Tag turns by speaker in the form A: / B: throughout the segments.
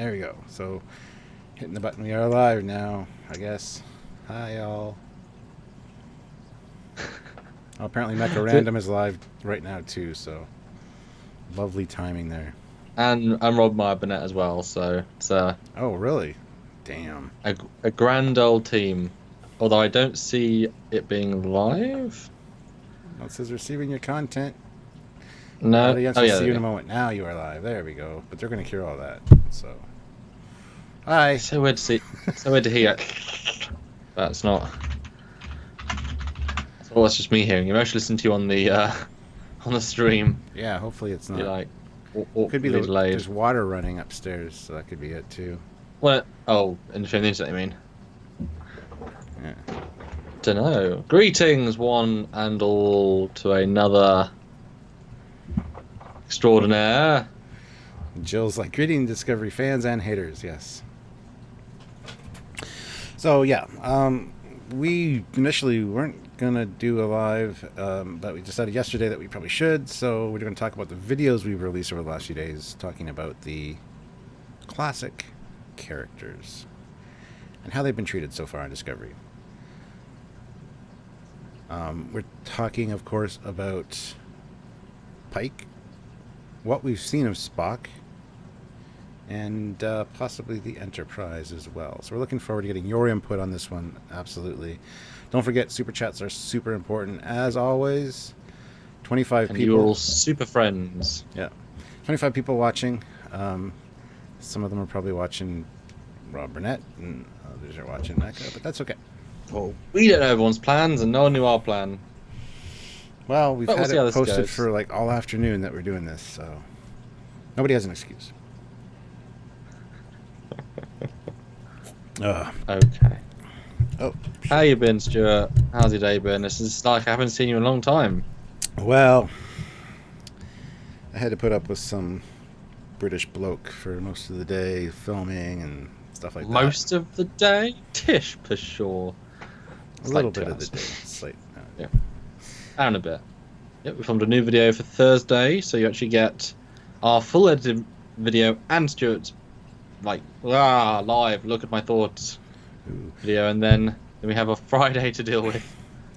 A: There we go. So, hitting the button. We are live now, I guess. Hi, y'all. Oh, apparently Mecha Random is live right now, too, so lovely timing there.
B: And I'm Rob Meyer Burnett as well, so it's
A: Oh, really? Damn.
B: a grand old team. Although I don't see it being live.
A: Well, it says receiving your content.
B: No.
A: Audience
B: Oh
A: will
B: yeah,
A: see
B: there
A: you
B: we
A: in a
B: go.
A: moment. Now you are live. There we go. But they're going to hear all that, so. Hi.
B: It's so weird to see. So weird to hear. That's not. Well, that's just me hearing you. I'm actually listening to you on the stream.
A: Yeah, hopefully it's
B: You're
A: not.
B: like
A: Could be
B: awfully delayed.
A: there's water running upstairs, so that could be it, too.
B: What? Oh, in the internet, you mean?
A: Yeah.
B: Dunno. Greetings, one and all, to another extraordinaire.
A: Jill's like, greeting Discovery fans and haters, yes. So, yeah, we initially weren't going to do a live, but we decided yesterday that we probably should, so we're going to talk about the videos we've released over the last few days, talking about the classic characters and how they've been treated so far on Discovery. We're talking, of course, about Pike, what we've seen of Spock, and possibly the Enterprise as well. So we're looking forward to getting your input on this one, absolutely. Don't forget, Super Chats are super important, as always. 25
B: And
A: people.
B: you're all super friends.
A: Yeah. 25 people watching. Some of them are probably watching Rob Burnett, and others are watching Mecha, but that's okay.
B: Well, we don't know everyone's plans, and no one knew our plan.
A: Well, we've
B: But we'll
A: had
B: see how
A: it
B: this
A: posted
B: goes.
A: for like all afternoon that we're doing this, so nobody has an excuse.
B: Okay.
A: Oh,
B: How you been, Stuart? How's your day been? This is like I haven't seen you in a long time.
A: well, I had to put up with some British bloke for most of the day, filming and stuff like that.
B: Most of the day? Tish, for sure.
A: A little bit of the day. Slight.
B: Yeah. And a bit. Yep, we filmed a new video for Thursday, so you actually get our full edited video and Stuart's live, look at my thoughts
A: Ooh.
B: video, and then we have a Friday to deal with.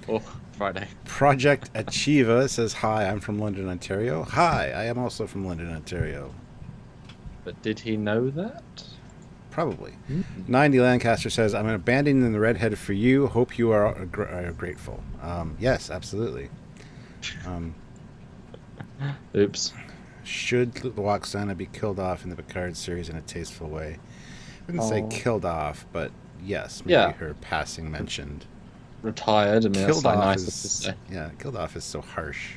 B: Or Friday.
A: Project Achieva says, hi, I'm from London, Ontario. Hi, I am also from London, Ontario.
B: But did he know that?
A: Probably. 90 Lancaster says, I'm abandoning the redhead for you. Hope you are grateful. Yes, absolutely.
B: Oops.
A: Should the Waxana be killed off in the Picard series in a tasteful way? I wouldn't say killed off, but yes, maybe her passing mentioned.
B: Retired. I mean,
A: Killed
B: that's like
A: off
B: nice
A: is,
B: to say.
A: yeah, killed off is so harsh.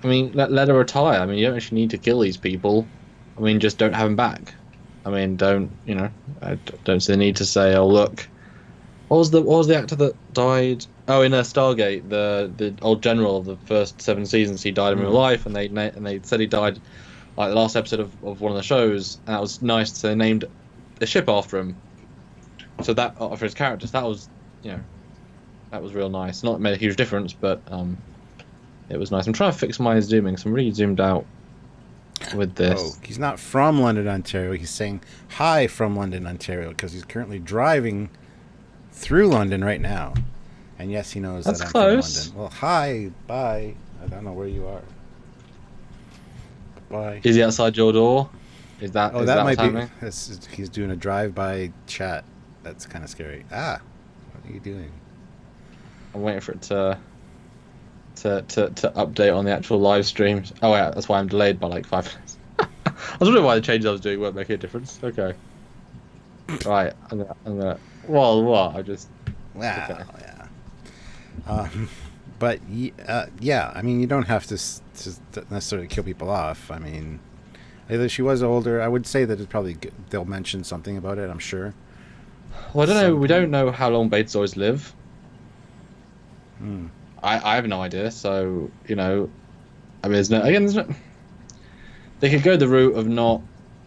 B: I mean, let her retire. I mean, you don't actually need to kill these people. I mean, just don't have them back. I mean, I don't see the need to say, oh look, what was the actor that died? Oh, in Stargate, the old general of the first 7 seasons, he died in real life, and they said he died like the last episode of one of the shows, and that was nice. So they named the ship after him. So that for his characters, that was that was real nice. Not made a huge difference, but it was nice. I'm trying to fix my zooming, so I'm really zoomed out with this.
A: Oh, he's not from London, Ontario. He's saying hi from London, Ontario, because he's currently driving through London right now. And yes, he knows
B: That's
A: that I'm
B: close.
A: from London. Well, hi, bye. I don't know where you are. Bye.
B: Is he outside your door? Is that?
A: Oh,
B: is
A: that
B: that
A: might
B: what's
A: be.
B: happening?
A: He's doing a drive-by chat. That's kind of scary. Ah, what are you doing?
B: I'm waiting for it to update on the actual live streams. Oh yeah, that's why I'm delayed by like 5 minutes. I was wondering why the changes I was doing weren't making a difference. Okay. Right, I'm gonna. Well, what? I just.
A: Wow,
B: Okay.
A: yeah. But yeah, I mean, you don't have to necessarily kill people off. I mean, either she was older. I would say that they'll mention something about it. I'm sure.
B: Well, I don't know. We don't know how long Betazoids live.
A: Hmm.
B: I have no idea. So I mean, there's no. They could go the route of not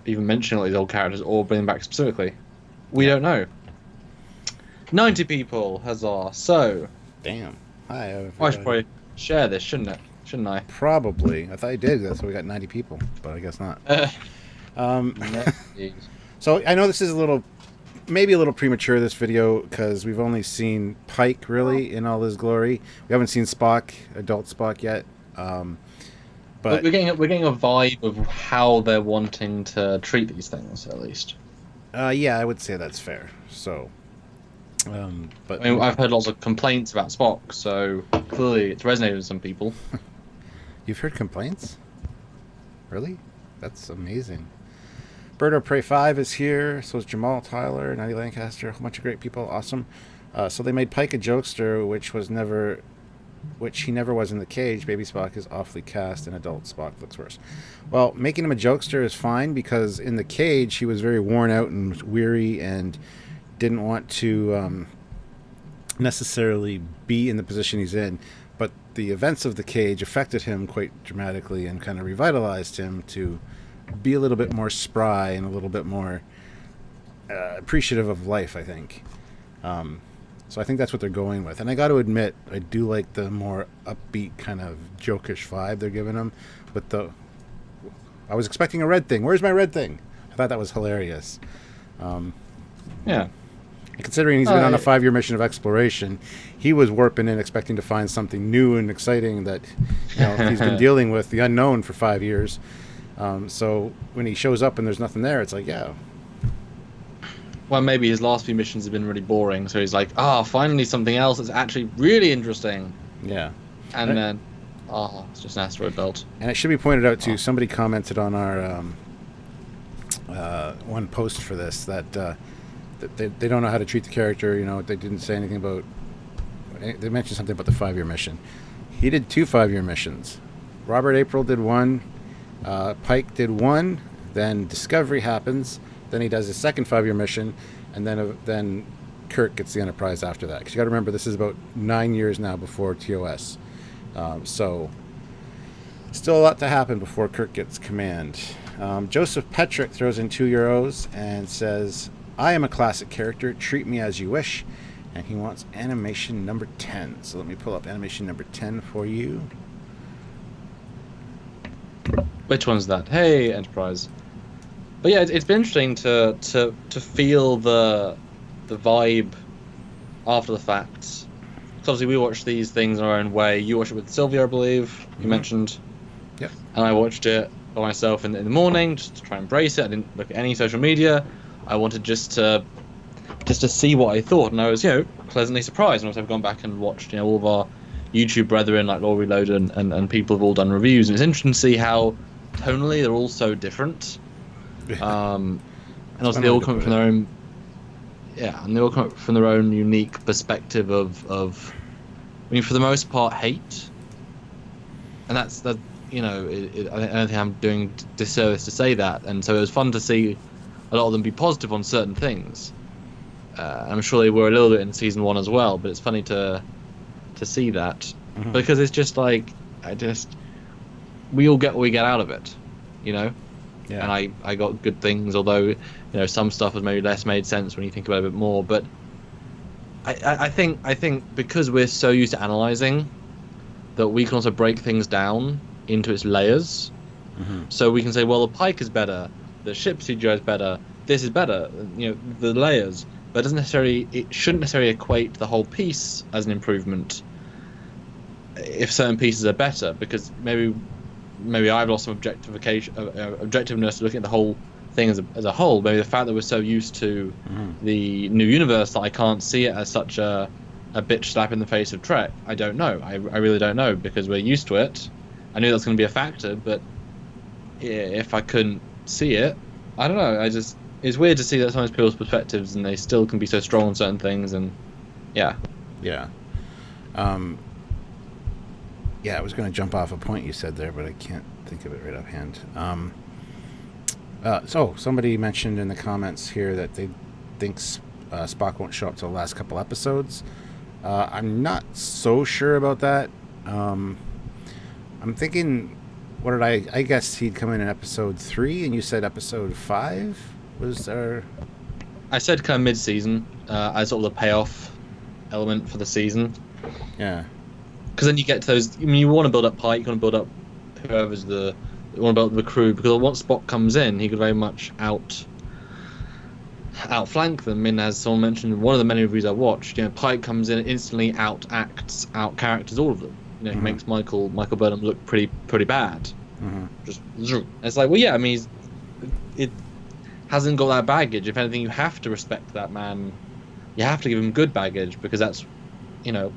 B: even mentioning all these old characters or bring them back specifically. We don't know. 90 people, huzzah! So.
A: Damn. Hi.
B: I should probably share this, shouldn't it? Shouldn't I?
A: Probably. I thought you did. That's why we got 90 people, but I guess not. So I know this is maybe a little premature, this video, because we've only seen Pike really in all his glory. We haven't seen Spock, adult Spock yet. But
B: we're getting a vibe of how they're wanting to treat these things, at least.
A: yeah, I would say that's fair. So, but
B: I mean, I've heard lots of complaints about Spock, so clearly it's resonated with some people.
A: You've heard complaints? Really? That's amazing. Bird of Prey 5 is here. So is Jamal Tyler, Natty Lancaster, a whole bunch of great people. Awesome. So they made Pike a jokester, which he never was in the cage. Baby Spock is awfully cast, and adult Spock looks worse. Well, making him a jokester is fine, because in the cage he was very worn out and weary and didn't want to necessarily be in the position he's in. But the events of the cage affected him quite dramatically and kind of revitalized him to be a little bit more spry and a little bit more appreciative of life, I think. So I think that's what they're going with. And I got to admit, I do like the more upbeat kind of jokish vibe they're giving him. But I was expecting a red thing. Where's my red thing? I thought that was hilarious.
B: Yeah.
A: Considering he's been on a 5-year mission of exploration, he was warping in expecting to find something new and exciting that he's been dealing with the unknown for 5 years. So when he shows up and there's nothing there, it's like, yeah.
B: Well, maybe his last few missions have been really boring, so he's like, finally something else that's actually really interesting.
A: Yeah.
B: And then, it's just an asteroid belt.
A: And it should be pointed out, too, somebody commented on our one post for this that they don't know how to treat the character. They didn't say anything about... They mentioned something about the 5-year mission. He did 2 5-year missions. Robert April did 1. Pike did 1. Then Discovery happens. Then he does his second 5-year mission. And then Kirk gets the Enterprise after that. Because you got to remember, this is about 9 years now before TOS. So still a lot to happen before Kirk gets command. Joseph Petrick throws in €2 and says, I am a classic character. Treat me as you wish. And he wants animation number 10. So let me pull up animation number 10 for you.
B: Which one's that? Hey, Enterprise. But yeah, it's been interesting to feel the vibe after the fact. Because obviously we watch these things in our own way. You watched it with Sylvia, I believe. You mentioned.
A: Yep.
B: And I watched it by myself in the morning just to try and embrace it. I didn't look at any social media. I wanted just to see what I thought, and I was pleasantly surprised. And I've gone back and watched all of our YouTube brethren like Law Reloaded and people have all done reviews, and it's interesting to see how tonally they're all so different. And also they all come from their own, and they all come from their own unique perspective of I mean, for the most part, hate, and that's I don't think I'm doing disservice to say that. And so it was fun to see a lot of them be positive on certain things. I'm sure they were a little bit in season 1 as well, but it's funny to see that because it's just like we all get what we get out of it, Yeah. And I got good things, although some stuff has maybe less made sense when you think about it a bit more. But I think because we're so used to analyzing, that we can also break things down into its layers. So we can say, well, the Pike is better, the ship CGI is better, this is better, the layers. But it shouldn't necessarily equate the whole piece as an improvement if certain pieces are better, because maybe I've lost some objectiveness looking at the whole thing as a whole. Maybe the fact that we're so used to the new universe that I can't see it as such a bitch slap in the face of Trek. I don't know. I really don't know, because we're used to it. I knew that's going to be a factor, but if I couldn't see it, I don't know. It's weird to see that sometimes people's perspectives and they still can be so strong on certain things, and yeah.
A: I was going to jump off a point you said there, but I can't think of it right offhand. So somebody mentioned in the comments here that they think Spock won't show up till the last couple episodes. I'm not so sure about that. I'm thinking, I guess he'd come in episode 3, and you said episode 5 was our...
B: I said kind of mid-season, as sort of the payoff element for the season.
A: Yeah.
B: Because then you get to those... I mean, you want to build up Pike, you want to build up whoever's you want to build up the crew, because once Spock comes in, he could very much outflank them. And as someone mentioned in one of the many reviews I watched, Pike comes in and instantly out characters all of them. He makes Michael Burnham look pretty bad. Just it's like, well, yeah, I mean, it hasn't got that baggage. If anything, you have to respect that man. You have to give him good baggage because that's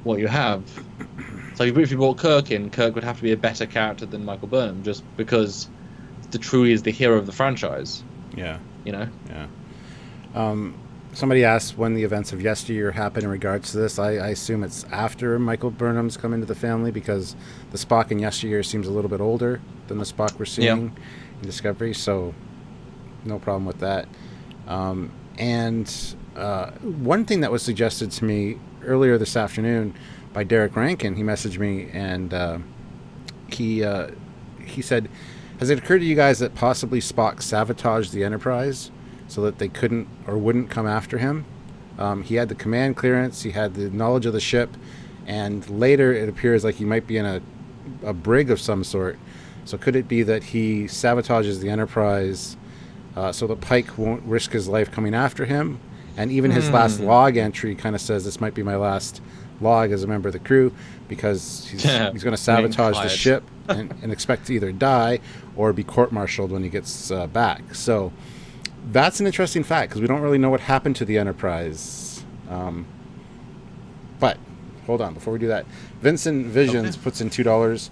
B: what you have. So if you brought Kirk in, Kirk would have to be a better character than Michael Burnham, just because truly is the hero of the franchise.
A: Yeah.
B: Yeah.
A: Somebody asked when the events of yesteryear happen in regards to this. I assume it's after Michael Burnham's come into the family, because the Spock in yesteryear seems a little bit older than the Spock we're seeing in Discovery, so no problem with that. And one thing that was suggested to me earlier this afternoon by Derek Rankin, he messaged me, and he said, has it occurred to you guys that possibly Spock sabotaged the Enterprise so that they couldn't or wouldn't come after him? He had the command clearance, he had the knowledge of the ship, and later it appears like he might be in a brig of some sort. So could it be that he sabotages the Enterprise so that Pike won't risk his life coming after him? And even his last log entry kind of says, this might be my last log as a member of the crew, because he's going to sabotage the ship and expect to either die or be court-martialed when he gets back. So that's an interesting fact, because we don't really know what happened to the Enterprise. But hold on, before we do that, Vincent Visions puts in $2.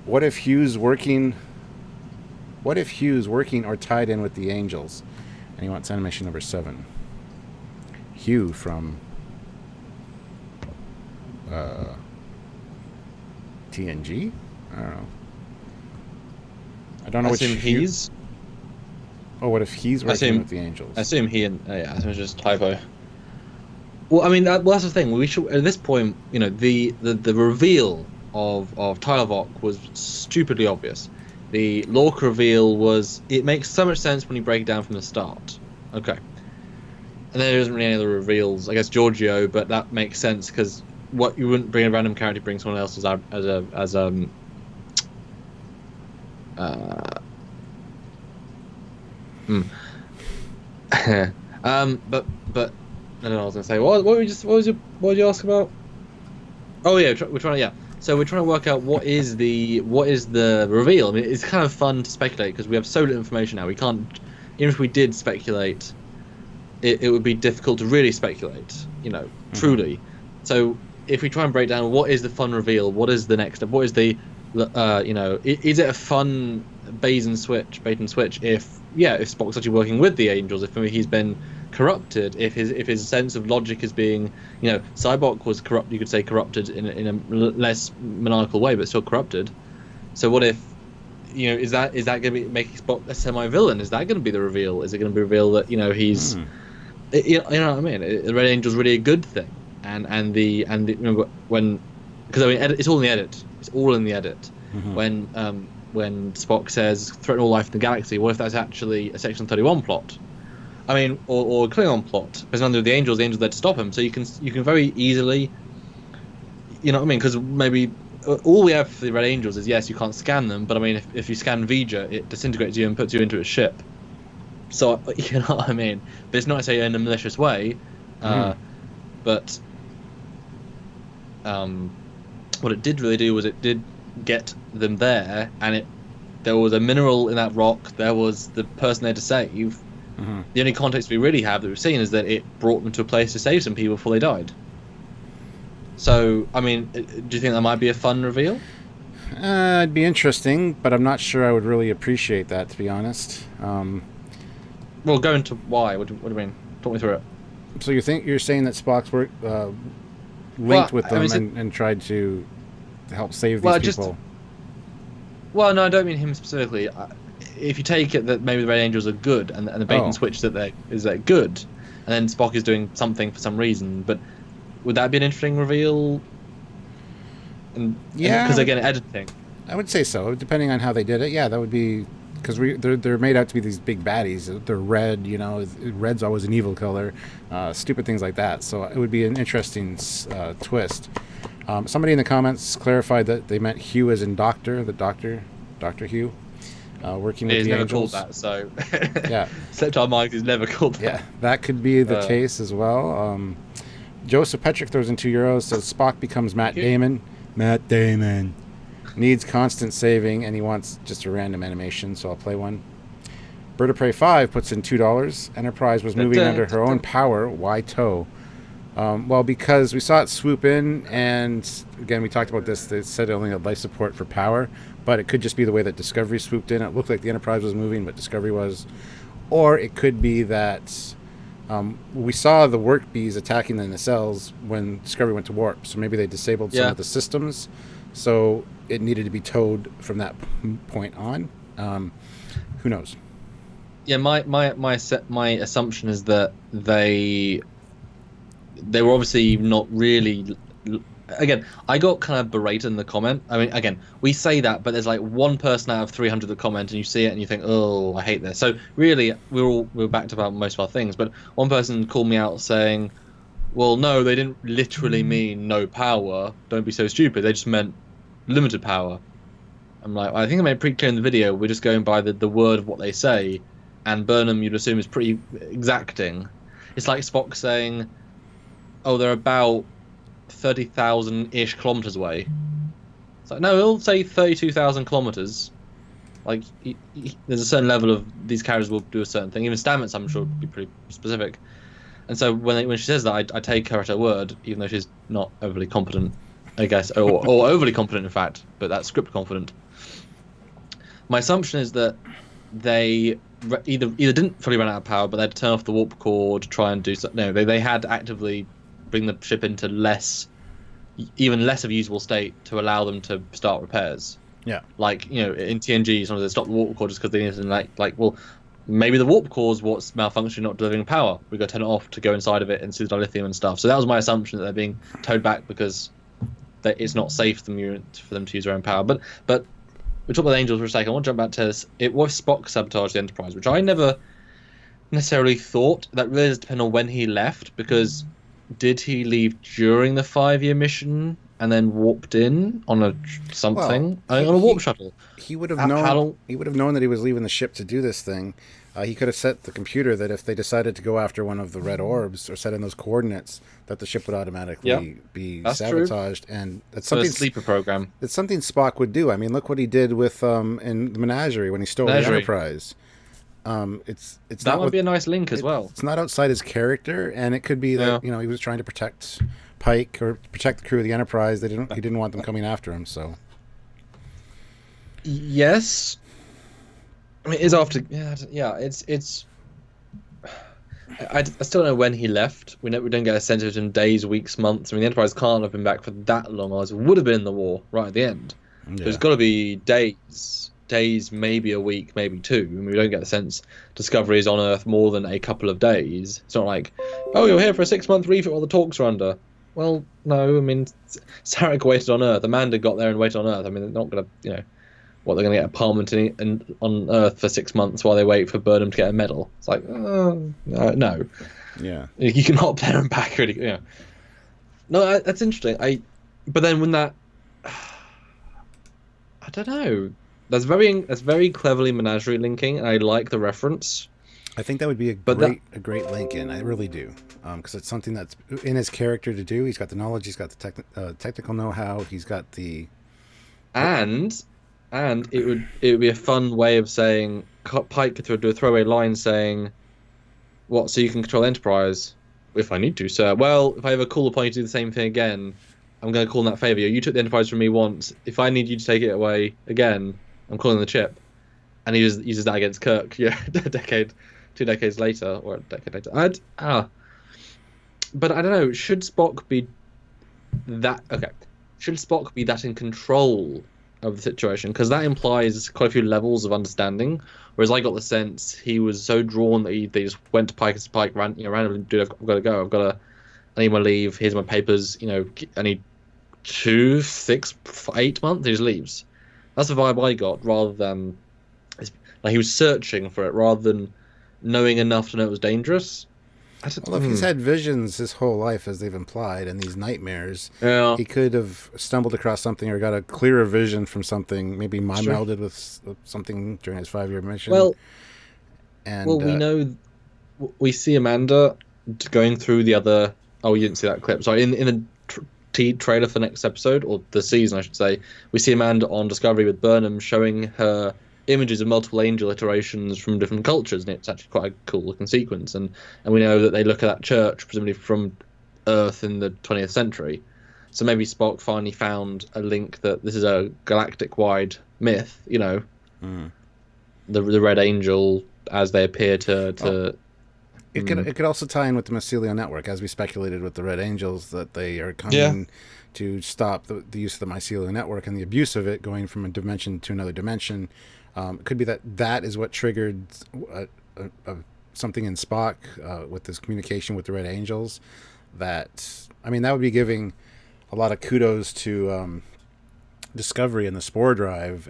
A: What if Hugh's working or tied in with the Angels? And he wants animation number 7. Hugh from TNG? I don't know. I don't know which
B: he's.
A: Oh, what if he's working with the Angels?
B: I assume he and I assume it's just typo. Well, I mean, that's the thing. We should, at this point, the reveal of Tyler Vok was stupidly obvious. The Lorca reveal it makes so much sense when you break it down from the start. Okay. And there isn't really any other reveals. I guess Giorgio, but that makes sense because what you wouldn't bring a random character, bring someone else but I don't know what I was gonna say. What did you ask about? Oh yeah, we're trying to work out what is the reveal. I mean, it's kind of fun to speculate because we have so little information now. We can't, even if we did speculate, it would be difficult to really speculate, truly. So if we try and break down what is the fun reveal, what is the next step, what is the, is it a fun bait and switch if Spock's actually working with the Angels, if he's been corrupted, if his sense of logic is being, Cybok was corrupt, you could say corrupted in a less maniacal way, but still corrupted. So what if, is that going to be making Spock a semi-villain? Is that going to be the reveal? Is it going to be revealed that he's, you know what I mean? The Red Angel's really a good thing, and when, because I mean it's all in the edit. It's all in the edit. When Spock says threaten all life in the galaxy, what if that's actually a Section 31 plot? I mean, or a Klingon plot. Because under the Angels there to stop him. So you can very easily, you know what I mean? Because maybe all we have for the Red Angels is, yes, you can't scan them, but I mean, if you scan Vija, it disintegrates you and puts you into a ship. So, you know what I mean? But it's not to say in a malicious way. But what it did really do was it did get them there, and there was a mineral in that rock, there was the person there to save. The only context we really have that we've seen is that it brought them to a place to save some people before they died. So, I mean, do you think that might be a fun reveal?
A: It'd be interesting, but I'm not sure I would really appreciate that, to be honest.
B: Well, go into why. What do you mean? Talk me through it.
A: So you're saying that Spock's linked with them and tried to help save these people?
B: Well, no, I don't mean him specifically. If you take it that maybe the Red Angels are good, and the bait and switch that they're good, and then Spock is doing something for some reason, but would that be an interesting reveal? Because again, editing.
A: I would say so, depending on how they did it. Yeah, that would be, because they're made out to be these big baddies. They're red, red's always an evil color, stupid things like that. So it would be an interesting twist. Somebody in the comments clarified that they meant Hugh as in Doctor Hugh. working with
B: He's
A: the
B: never
A: Angels.
B: called that, so
A: Yeah,
B: Septar Mike has never called that.
A: yeah, that could be the case as well. Joseph Petrick throws in €2, says Spock becomes Matt Damon. Matt Damon needs constant saving, and he wants just a random animation, so I'll play one. Bird of Prey 5 puts in $2. Enterprise was moving under her own power. Why tow? Well, because we saw it swoop in, and again, we talked about this. They said it only had life support for power, but it could just be the way that Discovery swooped in. It looked like the Enterprise was moving, but Discovery was. Or it could be that we saw the work bees attacking the nacelles when Discovery went to warp, so maybe they disabled some of the systems, so it needed to be towed from that point on. Who knows?
B: Yeah, my assumption is that they were obviously not really. Again, I got kind of berated in the comment. I mean, again, we say that, but there's like one person out of 300 that comment, and you see it and you think, oh, I hate this. So really, we're back to about most of our things. But one person called me out saying, well, no, they didn't literally mean no power. Don't be so stupid. They just meant limited power. I'm like, I think I made it pretty clear in the video. We're just going by the word of what they say, and Burnham, you'd assume, is pretty exacting. It's like Spock saying, oh, they're about 30,000-ish kilometers away. It's like, no, he'll say 32,000 kilometers. Like, there's a certain level of these characters will do a certain thing. Even Stamets, I'm sure, would be pretty specific. And so when she says that, I take her at her word, even though she's not overly competent, I guess, or overly competent, in fact, but that's script confident. My assumption is that they either didn't fully run out of power, but they had to turn off the warp core to try and do something. No, they had to actively bring the ship into even less of a usable state to allow them to start repairs.
A: Yeah.
B: Like, in TNG, sometimes they stop the warp core just because they need to, well, maybe the warp core is what's malfunctioning, not delivering power. We've got to turn it off to go inside of it and see the dilithium and stuff. So that was my assumption, that they're being towed back because it's not safe for them to use their own power. But we talked about the Angels for a second. I want to jump back to this. It was Spock sabotaged the Enterprise, which I never necessarily thought. That really does depend on when he left, because did he leave during the 5-year mission and then warped in on a warp shuttle?
A: He would have known. He would have known that he was leaving the ship to do this thing. He could have set the computer that if they decided to go after one of the red orbs or set in those coordinates, that the ship would automatically be sabotaged. True. And that's something.
B: A sleeper program.
A: It's something Spock would do. I mean, look what he did with in the Menagerie when he stole the Enterprise. It's
B: that might be a nice link as well.
A: It's not outside his character, and it could be that he was trying to protect Pike or protect the crew of the Enterprise. He didn't want them coming after him. So
B: yes, I mean, it's after it's. I still don't know when he left. We don't get a sense of it in days, weeks, months. I mean, the Enterprise can't have been back for that long, or it would have been in the war right at the end. Yeah. There's got to be days, maybe a week, maybe two. I mean, we don't get the sense Discovery is on Earth more than a couple of days. It's not like, oh, you're here for a 6-month refit while the talks are under. Well, no, I mean, Sarek waited on Earth. Amanda got there and waited on Earth. I mean, they're not going to, they're going to get a apartment on Earth for 6 months while they wait for Burnham to get a medal. It's like, no.
A: Yeah.
B: You can hop there and back really. Yeah. No, that's interesting. But then when that, I don't know. That's very cleverly Menagerie linking, and I like the reference.
A: I think that would be a great link in. I really do, because it's something that's in his character to do. He's got the knowledge. He's got the technical know-how. He's got the
B: and it would be a fun way of saying Pike could do a throwaway line saying, "What? So you can control Enterprise if I need to, sir? Well, if I ever call upon you to do the same thing again, I'm going to call in that favor. You took the Enterprise from me once. If I need you to take it away again, I'm calling the chip." And he uses that against Kirk, 2 decades later, or a decade later. But I don't know. Should Spock be that? Okay. Should Spock be that in control of the situation? Because that implies quite a few levels of understanding. Whereas I got the sense he was so drawn that they just went to Pike and Pike randomly. Dude, I've got to go. I need my leave. Here's my papers. I need 2, 6, 8 months. He just leaves. That's the vibe I got, rather than like he was searching for it, rather than knowing enough to know it was dangerous.
A: Well, if he's had visions his whole life, as they've implied, and these nightmares,
B: Yeah,
A: he could have stumbled across something or got a clearer vision from something, maybe mind
B: sure.
A: melded with something during his 5-year mission.
B: Well,
A: And
B: we know we see Amanda going through the other. Oh, you didn't see that clip. Sorry, in the trailer for the next episode or the season, I should say, we see Amanda on Discovery with Burnham showing her images of multiple angel iterations from different cultures, and it's actually quite a cool looking sequence. And we know that they look at that church presumably from Earth in the 20th century. So maybe Spock finally found a link that this is a galactic wide myth.
A: mm.
B: The Red Angel as they appear to.
A: It could also tie in with the mycelial network, as we speculated with the Red Angels, that they are coming
B: Yeah.
A: to stop the use of the mycelial network and the abuse of it, going from a dimension to another dimension. It could be that is what triggered something in Spock with this communication with the Red Angels. That would be giving a lot of kudos to Discovery and the Spore Drive,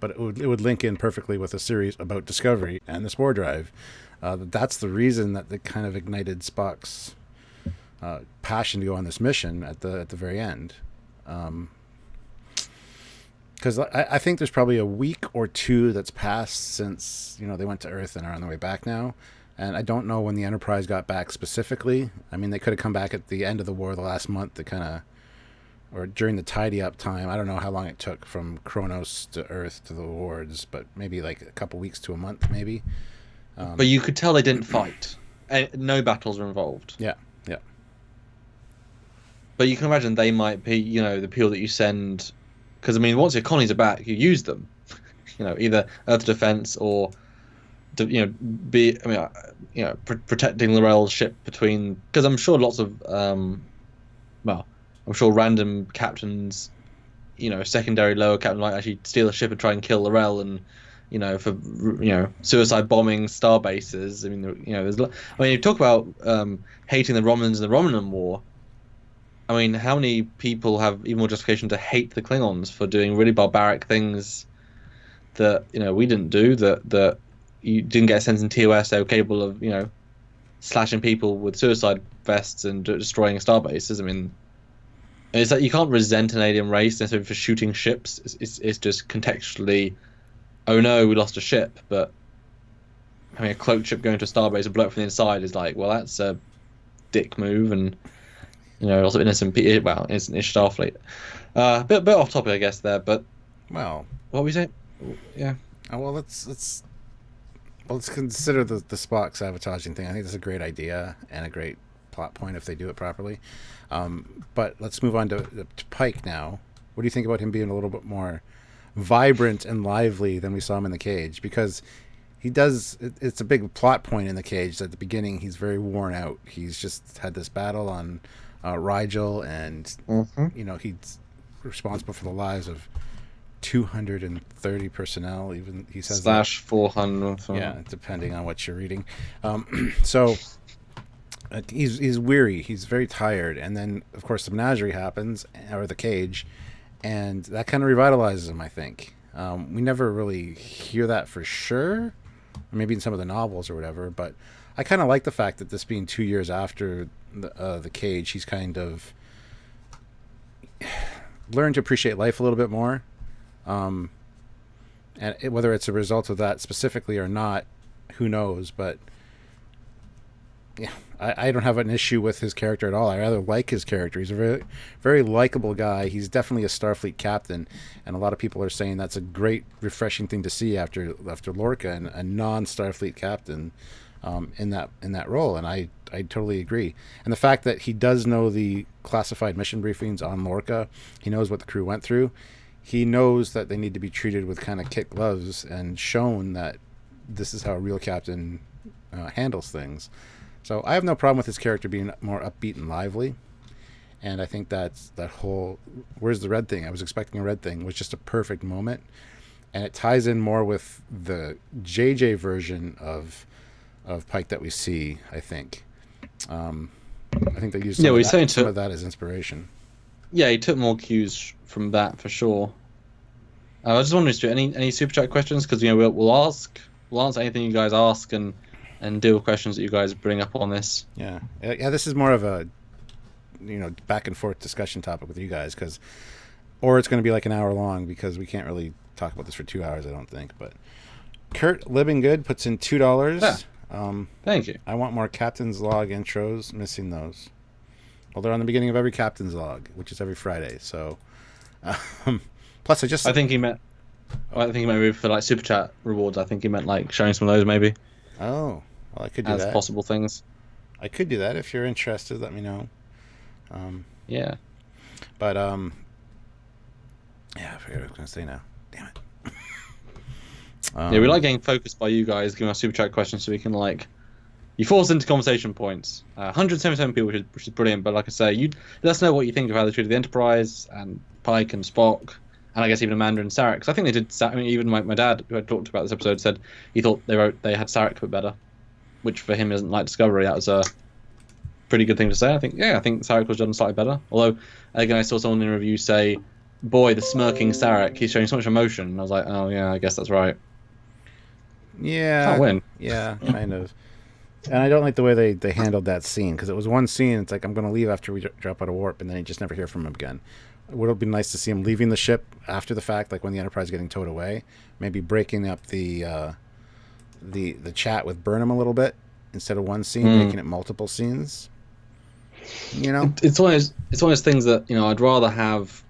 A: but it would link in perfectly with a series about Discovery and the Spore Drive. That's the reason that they kind of ignited Spock's passion to go on this mission at the very end. Because I think there's probably a week or two that's passed since they went to Earth and are on their way back now, and I don't know when the Enterprise got back specifically. They could have come back at the end of the war, the last month, to kind of, or during the tidy up time. I don't know how long it took from Kronos to Earth to the wards, but maybe like a couple weeks to a month, maybe.
B: But you could tell they didn't fight. No battles were involved.
A: Yeah.
B: But you can imagine they might be, the people that you send, because once your colonies are back, you use them, either Earth defense or, protecting L'Rell's ship between. Because I'm sure lots of, I'm sure random captains, secondary lower captain might actually steal a ship and try and kill L'Rell and. For suicide bombing star bases. There's. You talk about hating the Romulans in the Romulan War. How many people have even more justification to hate the Klingons for doing really barbaric things that we didn't do? That you didn't get a sense in TOS they were capable of slashing people with suicide vests and destroying star bases. It's like you can't resent an alien race necessarily for shooting ships. It's just contextually. Oh no, we lost a ship, but having a cloaked ship going to a starbase and blow up from the inside is like, well, that's a dick move, and also innocent people. Well, it's Starfleet. Bit off topic, I guess there, but
A: well,
B: what were we saying? Yeah.
A: Well, let's consider the Spock sabotaging thing. I think that's a great idea and a great plot point if they do it properly. But let's move on to Pike now. What do you think about him being a little bit more vibrant and lively than we saw him in the cage? Because he does, it's a big plot point in the cage. At the beginning, he's very worn out. He's just had this battle on Rigel, and he's responsible for the lives of 230 personnel. Even he says
B: slash 400.
A: Yeah, depending on what you're reading. So he's weary. He's very tired, and then of course the menagerie happens, or the cage. And that kind of revitalizes him, I think. We never really hear that for sure, or maybe in some of the novels or whatever. But I kind of like the fact that this being 2 years after the cage, he's kind of learned to appreciate life a little bit more. And whether it's a result of that specifically or not, who knows? But yeah, I don't have an issue with his character at all. I rather like his character. He's a very, very likable guy. He's definitely a Starfleet captain, and a lot of people are saying that's a great, refreshing thing to see after Lorca and a non-Starfleet captain in that role. And I totally agree. And the fact that he does know the classified mission briefings on Lorca, he knows what the crew went through. He knows that they need to be treated with kind of kid gloves and shown that this is how a real captain handles things. So I have no problem with his character being more upbeat and lively. And I think that whole "where's the red thing? I was expecting a red thing" was just a perfect moment. And it ties in more with the JJ version of Pike that we see, I think. I think they used some of that as inspiration.
B: Yeah, he took more cues from that for sure. I was just wondering, Stuart, any super chat questions? Because we'll answer anything you guys ask, and and deal with questions that you guys bring up on this.
A: Yeah. Yeah, this is more of a, back and forth discussion topic with you guys, or it's going to be like an hour long because we can't really talk about this for 2 hours, I don't think. But Kurt Living Good puts in $2.
B: Yeah. Thank you.
A: I want more Captain's Log intros. Missing those. Well, they're on the beginning of every Captain's Log, which is every Friday. So, plus
B: I think he meant. I think he meant maybe for like super chat rewards. I think he meant like showing some of those maybe.
A: Oh, well, I could do
B: as
A: that.
B: Possible things.
A: I could do that if you're interested. Let me know.
B: Yeah.
A: But yeah, I forget what I was going to say now. Damn it.
B: Yeah, we like getting focused by you guys, giving us super chat questions so we can you force into conversation points. 177 people, which is brilliant. But like I say, you let us know what you think of how they treated the Enterprise and Pike and Spock, and I guess even Amanda and Sarek. Because I think they did. I mean, even my dad, who had talked about this episode, said he thought they had Sarek put better, which for him isn't like Discovery. That was a pretty good thing to say. I think Sarek was done slightly better. Although again, I saw someone in a review say, "Boy, the smirking Sarek, he's showing so much emotion." And I was like, "Oh yeah, I guess that's right."
A: Yeah.
B: Can't win.
A: Yeah, kind of. And I don't like the way they handled that scene, because it was one scene. It's like, I'm going to leave after we drop out of warp, and then you just never hear from him again. It would have been nice to see him leaving the ship after the fact, like when the Enterprise is getting towed away. Maybe breaking up the chat with Burnham a little bit instead of one scene, making it multiple scenes.
B: It's one of those things that I'd rather have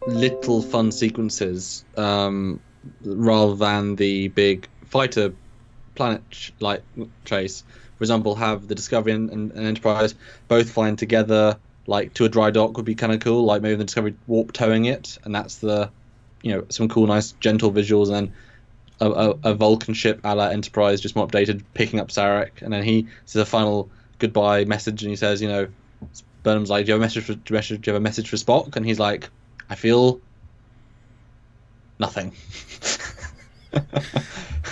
B: little fun sequences rather than the big fighter planet chase. For example, have the Discovery and Enterprise both flying together to a dry dock would be kind of cool. Like maybe the Discovery warp towing it, and that's the some cool, nice, gentle visuals, and then a Vulcan ship a la Enterprise, just more updated, picking up Sarek, and then he says a final goodbye message, and he says, Burnham's like, "Do you have a message for Spock?" And he's like, "I feel nothing."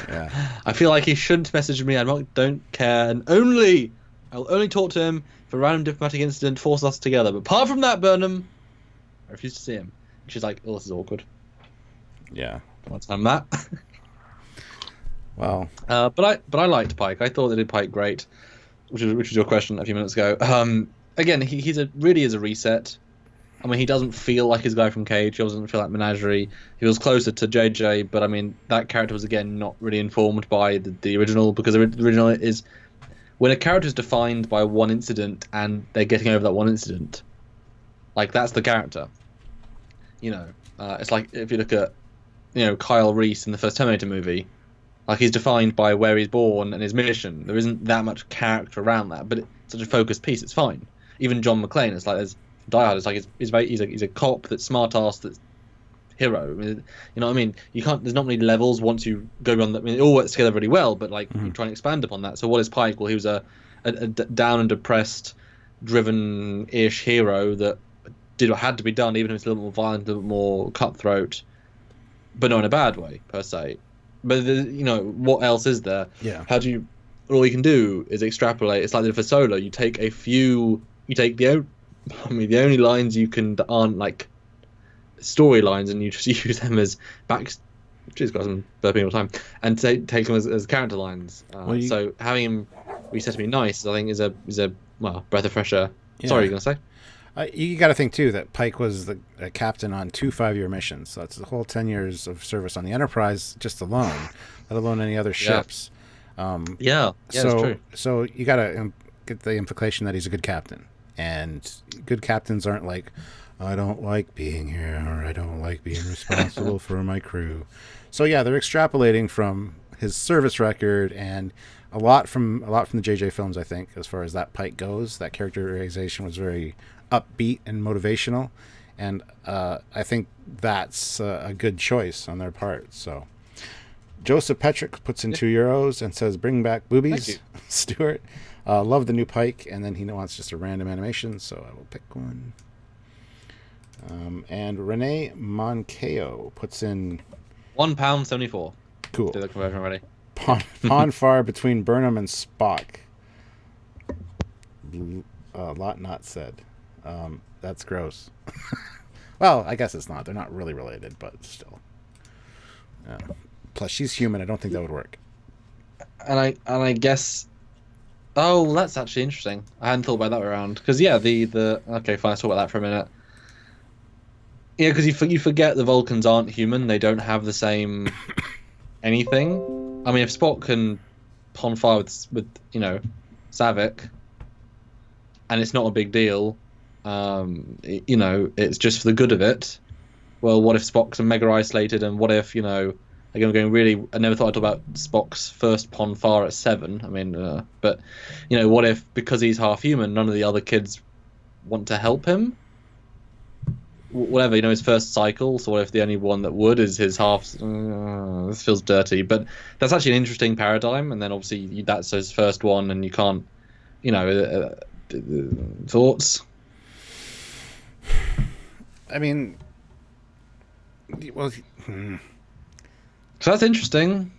A: Yeah.
B: I feel like he shouldn't message me. Don't care, and I'll only talk to him if a random diplomatic incident forces us together. But apart from that, Burnham, I refuse to see him. She's like, "Oh, this is awkward."
A: Yeah.
B: Don't want to tell him that.
A: Well.
B: But I liked Pike. I thought they did Pike great, which was your question a few minutes ago. Again, he's really is a reset. I mean, he doesn't feel like his guy from Cage. He doesn't feel like Menagerie. He was closer to JJ, but I mean, that character was again not really informed by the original, because the original is when a character is defined by one incident and they're getting over that one incident, that's the character. It's like if you look at Kyle Reese in the first Terminator movie, he's defined by where he's born and his mission. There isn't that much character around that, but it's such a focused piece. It's fine. Even John McClane, it's like there's Die Hard. It's like he's a cop that's smart ass, that's hero. I mean, you know what I mean? You can't. There's not many levels once you go beyond that. I mean, it all works together really well, but you try and expand upon that. So what is Pike? Well, he was a down and depressed, driven-ish hero that did what had to be done, even if it's a little more violent, a little more cutthroat, but not in a bad way per se. But what else is there?
A: Yeah.
B: All you can do is extrapolate. It's like for Solo, you take the only lines you can that aren't storylines, and you just use them as back. She's got some burping all the time, and take them as character lines. So having him reset to be nice, I think, is a breath of fresh air. Yeah. Sorry, you're gonna say?
A: You got to think too that Pike was the captain on 2 5-year missions, so that's the whole 10 years of service on the Enterprise just alone, let alone any other ships.
B: Yeah, that's true.
A: So you got to get the implication that he's a good captain, and good captains aren't like, "I don't like being here," or "I don't like being responsible for my crew." So yeah, they're extrapolating from his service record and a lot from the JJ films. I think as far as that Pike goes, that characterization was very upbeat and motivational, and I think that's a good choice on their part. So Joseph Petrick puts in €2 and says, "Bring back boobies." Stuart, love the new Pike, and then he wants just a random animation, so I will pick one. And Renee Monkeo puts in
B: £1.74.
A: Cool.
B: Do the conversion already.
A: Pon far between Burnham and Spock. A lot not said. That's gross. Well, I guess it's not. They're not really related, but still. Plus, she's human. I don't think that would work.
B: I guess. Oh, that's actually interesting. I hadn't thought about that around. Because yeah, the okay, fine. Let's talk about that for a minute. Yeah, because you forget the Vulcans aren't human. They don't have the same anything. I mean, if Spock can pon fire with Savick, and it's not a big deal, it's just for the good of it. Well, what if Spock's mega isolated, and what if again, going really, I never thought I'd talk about Spock's first pon far at 7. I mean, but what if because he's half human, none of the other kids want to help him? Whatever, his first cycle. So what if the only one that would is his half? This feels dirty, but that's actually an interesting paradigm. And then obviously that's his first one, and you can't, thoughts.
A: I mean, well,
B: So that's interesting.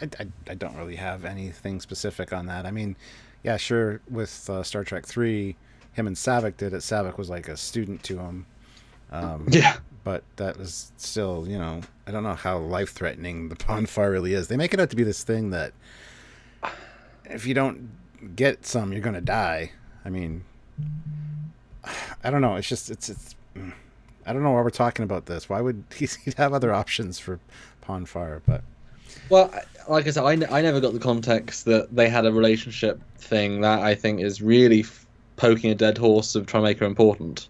A: I don't really have anything specific on that. I mean, yeah, sure. With Star Trek 3, him and Savick did it. Savick was like a student to him.
B: Yeah.
A: But that was still, I don't know how life-threatening the Ponfar really is. They make it out to be this thing that if you don't get some, you're going to die. I mean, I don't know. It's just, it's I don't know why we're talking about this. Why would he have other options for Ponfar? But
B: Well, like I said, I never got the context that they had a relationship thing. That I think is really poking a dead horse of trying to make her important.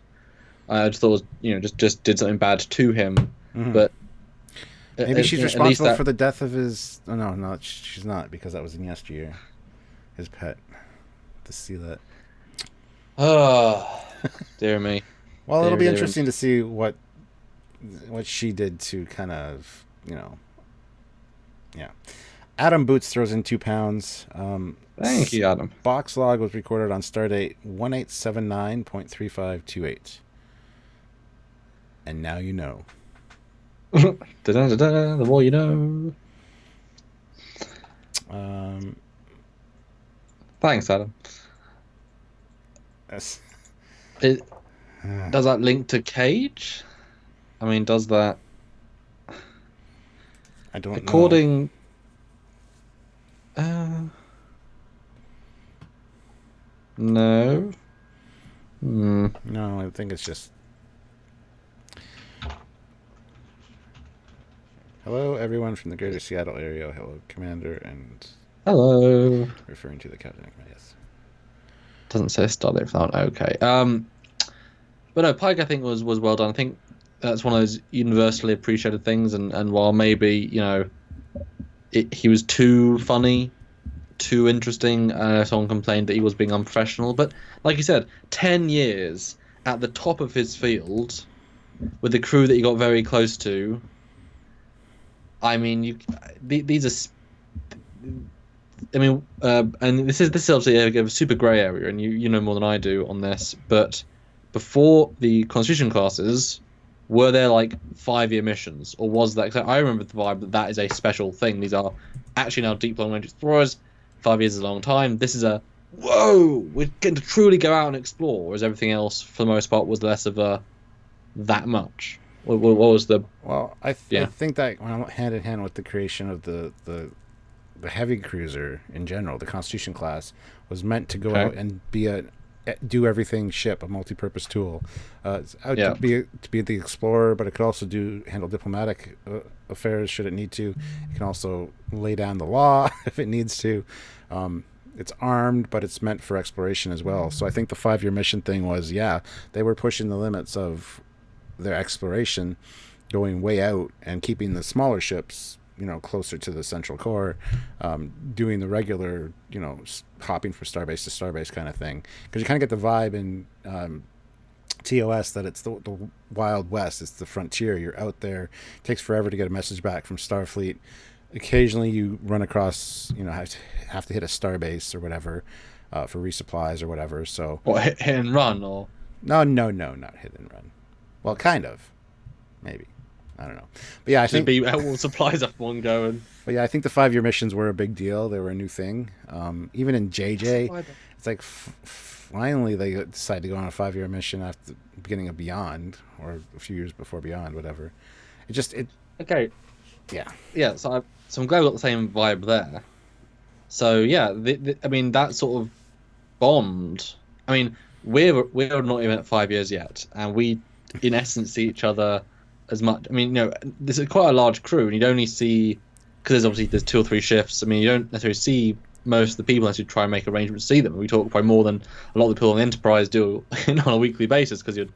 B: I just thought, just did something bad to him.
A: mm-hmm.
B: But
A: maybe she's responsible for the death of his. Oh, no, she's not, because that was in yesteryear. His pet, the sealet.
B: Oh, dear me.
A: Well, it'll be interesting to see what she did to kind of, yeah. Adam Boots throws in 2 pounds.
B: Thank you, Adam.
A: Box log was recorded on stardate 1879.3528. And now you know.
B: The more you know. Thanks, Adam.
A: Yes.
B: Does that link to Cage? I mean, does that?
A: I don't know.
B: According. No.
A: No, I think it's just. Hello, everyone from the greater Seattle area. Hello, Commander, and.
B: Hello.
A: Referring to the captain. Yes.
B: Doesn't say Stardate found. Okay. But no, Pike I think was well done. I think that's one of those universally appreciated things. And while maybe he was too funny, too interesting, someone complained that he was being unprofessional. But like you said, 10 years at the top of his field with the crew that he got very close to. I mean, these are. I mean, and this is obviously a super grey area, and you know more than I do on this. But before the Constitution classes, were there like 5-year missions, or was that? Cause I remember the vibe that is a special thing. These are actually now deep long range explorers. 5 years is a long time. This is a whoa. We're going to truly go out and explore. Whereas everything else, for the most part, was less of a that much. What was the?
A: Well, I think that went hand in hand with the creation of the heavy cruiser in general. The Constitution class was meant to go out and be do everything ship, a multi-purpose tool. To be the explorer, but it could also handle diplomatic affairs should it need to. It can also lay down the law if it needs to. It's armed, but it's meant for exploration as well. So I think the 5-year mission thing was, they were pushing the limits of their exploration, going way out and keeping the smaller ships closer to the central core, doing the regular, hopping from starbase to starbase kind of thing. Because you kind of get the vibe in TOS that it's the Wild West. It's the frontier. You're out there. It takes forever to get a message back from Starfleet. Occasionally you run across, have to hit a starbase or whatever for resupplies or whatever. So
B: What, hit and run or?
A: No, not hit and run. Well, kind of. Maybe. I don't know. But yeah, I think
B: all supplies up one go. And...
A: But yeah, I think the 5-year missions were a big deal. They were a new thing. Even in JJ, it's like finally they decided to go on a 5-year mission after the beginning of Beyond, or a few years before Beyond, whatever.
B: Okay.
A: Yeah.
B: Yeah, so I'm glad we got the same vibe there. So yeah, I mean that sort of bond. I mean, we're not even at 5 years yet, and we, in essence, see each other as much. I mean, this is quite a large crew, and you'd only see because there's 2 or 3 shifts. I mean, you don't necessarily see most of the people unless you try and make arrangements to see them. We talk probably more than a lot of the people on the Enterprise do on a weekly basis because you're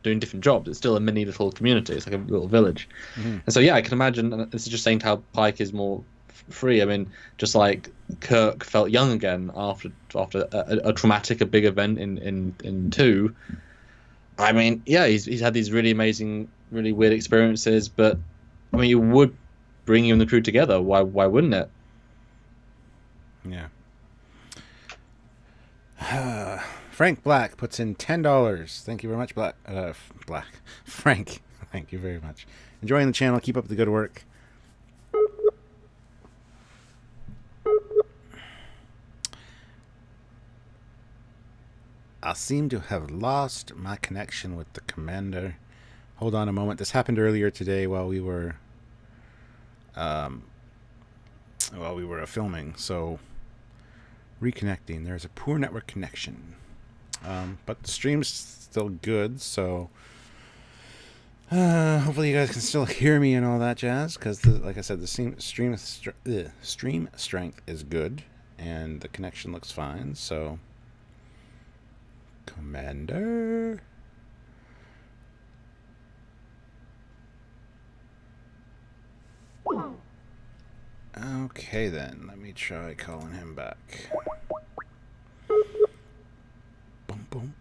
B: doing different jobs. It's still a mini little community. It's like a little village.
A: Hmm.
B: And so, yeah, I can imagine. And this is just saying how Pike is more free. I mean, just like Kirk felt young again after a traumatic, a big event in two. I mean, yeah, he's had these really amazing, really weird experiences. But I mean, you would bring you and the crew together. Why wouldn't it?
A: Yeah. Frank Black puts in $10. Thank you very much, Black. Frank, thank you very much. Enjoying the channel. Keep up the good work. I seem to have lost my connection with the commander. Hold on a moment. This happened earlier today while we were filming. So reconnecting. There's a poor network connection, but the stream's still good. So hopefully you guys can still hear me and all that jazz. Because like I said, the stream strength is good and the connection looks fine. So. Commander. Okay then, let me try calling him back. Boom, boom.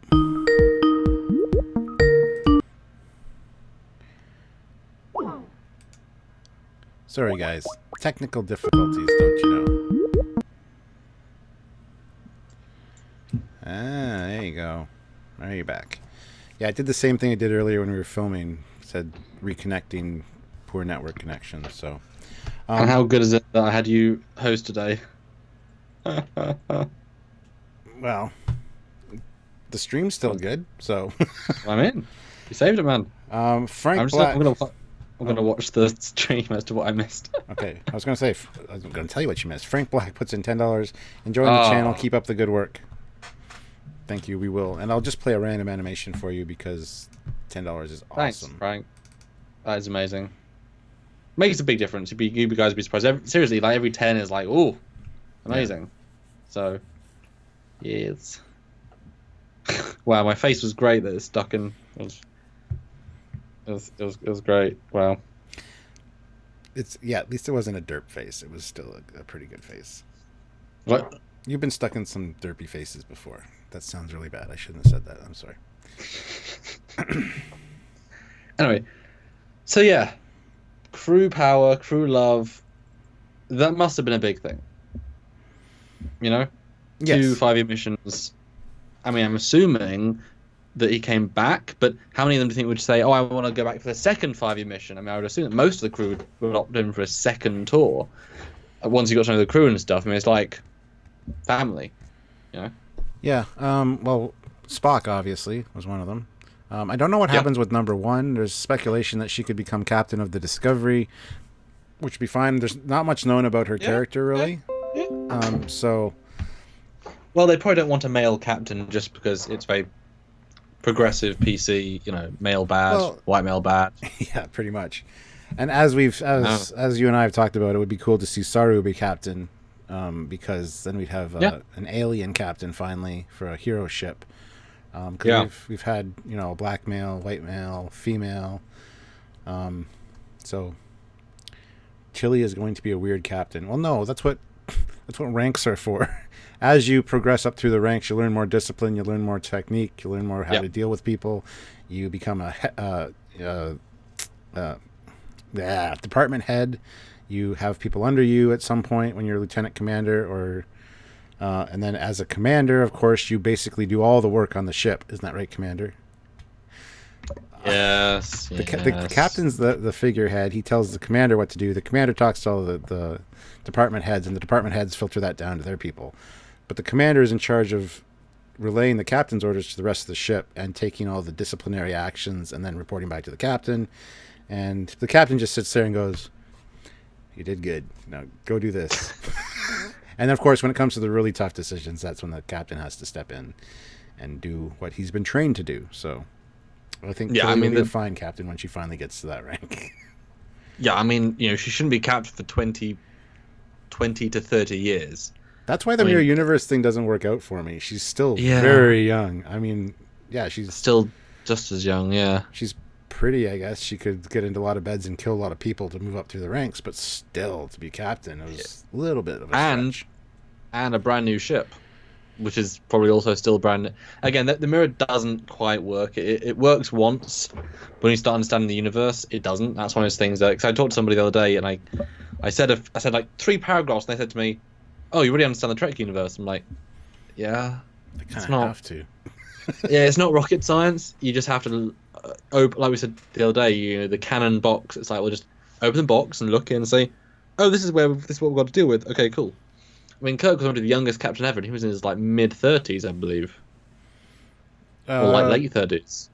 A: Sorry guys, technical difficulties, don't you know? Ah, there you go. There you're back. Yeah, I did the same thing I did earlier when we were filming. It said reconnecting, poor network connection. So,
B: And how good is it that I had you host today?
A: Well, the stream's still good. So,
B: I'm in. You saved it, man.
A: Frank Black.
B: I'm gonna watch the stream as to what I missed.
A: Okay, I was gonna tell you what you missed. Frank Black puts in $10. Enjoying the channel. Keep up the good work. Thank you. We will, and I'll just play a random animation for you because $10 is awesome.
B: Thanks, Frank. That is amazing. Makes a big difference. You guys would be surprised. Seriously, like every 10 is like, oh, amazing. Yeah. So, yes. Wow, my face was great that it's stuck in. It was great. Wow.
A: At least it wasn't a derp face. It was still a pretty good face.
B: What?
A: You've been stuck in some derpy faces before. That sounds really bad. I shouldn't have said that. I'm sorry.
B: Anyway, so yeah, crew power, crew love, that must have been a big thing. You know?
A: Yes.
B: 2 5-year missions. I mean, I'm assuming that he came back, but how many of them do you think would say, oh, I want to go back for the second 5-year mission? I mean, I would assume that most of the crew would opt in for a second tour. Once you got to know the crew and stuff, I mean, it's like family, you know?
A: Yeah. Well, Spock obviously was one of them. I don't know what happens with number 1. There's speculation that she could become captain of the Discovery, which would be fine. There's not much known about her character, really. So.
B: Well, they probably don't want a male captain just because it's very progressive PC, male bad, white male bad.
A: Yeah, pretty much. And as you and I have talked about, it would be cool to see Saru be captain, because then we'd have an alien captain finally for a hero ship. Because we've had a black male, white male, female. So Chili is going to be a weird captain. Well, no, that's what ranks are for. As you progress up through the ranks, you learn more discipline, you learn more technique, you learn more how to deal with people. You become a department head. You have people under you at some point when you're a lieutenant commander, and then as a commander, of course, you basically do all the work on the ship. Isn't that right, Commander?
B: Yes.
A: The captain's the figurehead. He tells the commander what to do. The commander talks to all the department heads, and the department heads filter that down to their people. But the commander is in charge of relaying the captain's orders to the rest of the ship and taking all the disciplinary actions and then reporting back to the captain. And the captain just sits there and goes, You did good. Now go do this. And of course, when it comes to the really tough decisions, that's when the captain has to step in and do what he's been trained to do. So I think Foley will be a fine captain when she finally gets to that rank.
B: Yeah, I mean, you know, she shouldn't be captain for 20 to 30 years.
A: That's why the Mirror Universe thing doesn't work out for me. She's still very young. I mean, yeah, she's
B: still just as young, yeah.
A: She's pretty, I guess. She could get into a lot of beds and kill a lot of people to move up through the ranks, but still, to be captain, it was a little bit of a stretch.
B: And a brand new ship, which is probably also still brand new. Again, the Mirror doesn't quite work. It works once, but when you start understanding the universe, it doesn't. That's one of those things that... Because I talked to somebody the other day, and I said like 3 paragraphs, and they said to me, "Oh, you really understand the Trek universe?" I'm like, "Yeah."
A: I kind of have to.
B: Yeah, it's not rocket science. You just have to open, like we said the other day, you know, the canon box. It's like, we'll just open the box and look in and say, "Oh, this is what we've got to deal with." Okay, cool. I mean, Kirk was only the youngest captain ever, and he was in his like mid-30s, I believe, or like late 30s.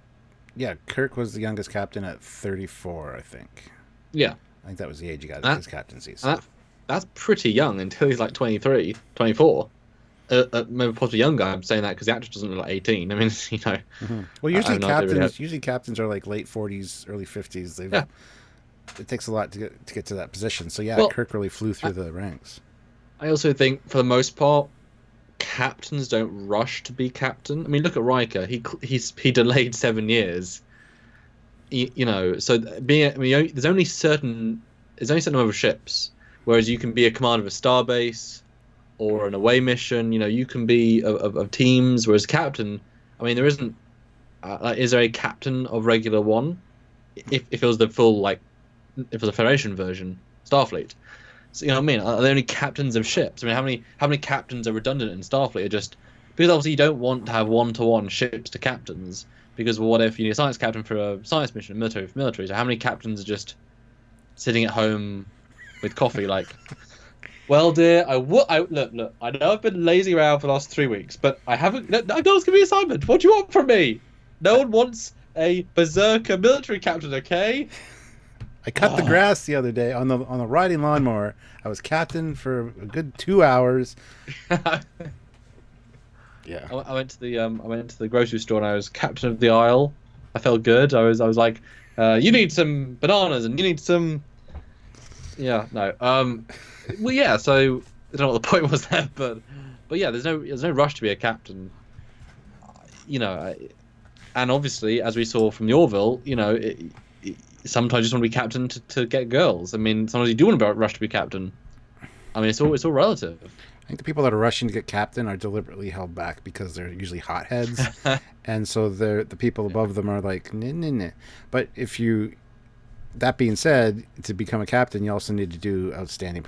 A: Yeah, Kirk was the youngest captain at 34, I think.
B: Yeah,
A: I think that was the age he got his captaincy. So.
B: That's pretty young until he's like 23, 24. Maybe possibly younger. I'm saying that because the actor doesn't look like 18. I mean, you know.
A: Mm-hmm. Well, usually captains are like late 40s, early 50s. It takes a lot to get to that position. So yeah, Kirk really flew through the ranks.
B: I also think, for the most part, captains don't rush to be captain. I mean, look at Riker. He delayed 7 years. You know, so there's only certain number of ships, whereas you can be a commander of a starbase or an away mission. You know, you can be of teams. Whereas captain, I mean, there isn't. Is there a captain of regular one? If it was the full if it was a Federation version, Starfleet. So, you know what I mean? Are there only captains of ships? I mean, how many captains are redundant in Starfleet? Are just because obviously you don't want to have one-to-one ships to captains, because what if you need a science captain for a science mission, a military for military? So how many captains are just sitting at home with coffee like, "Well, dear, look, I know I've been lazy around for the last 3 weeks, but I haven't. No, give me an assignment. What do you want from me? No one wants a berserker military captain, okay?"
A: I cut the grass the other day on the riding lawnmower. I was captain for a good 2 hours. Yeah.
B: I went to the grocery store and I was captain of the aisle. I felt good. I was like, "You need some bananas and you need some." Yeah. No. Well, yeah. So I don't know what the point was there, but yeah, there's no rush to be a captain. You know, and obviously, as we saw from the Orville, you know. Sometimes you just want to be captain to get girls. I mean, sometimes you do want to rush to be captain. I mean, it's all relative.
A: I think the people that are rushing to get captain are deliberately held back because they're usually hotheads, and so the people above them are like, nah. But that being said, to become a captain, you also need to do outstanding,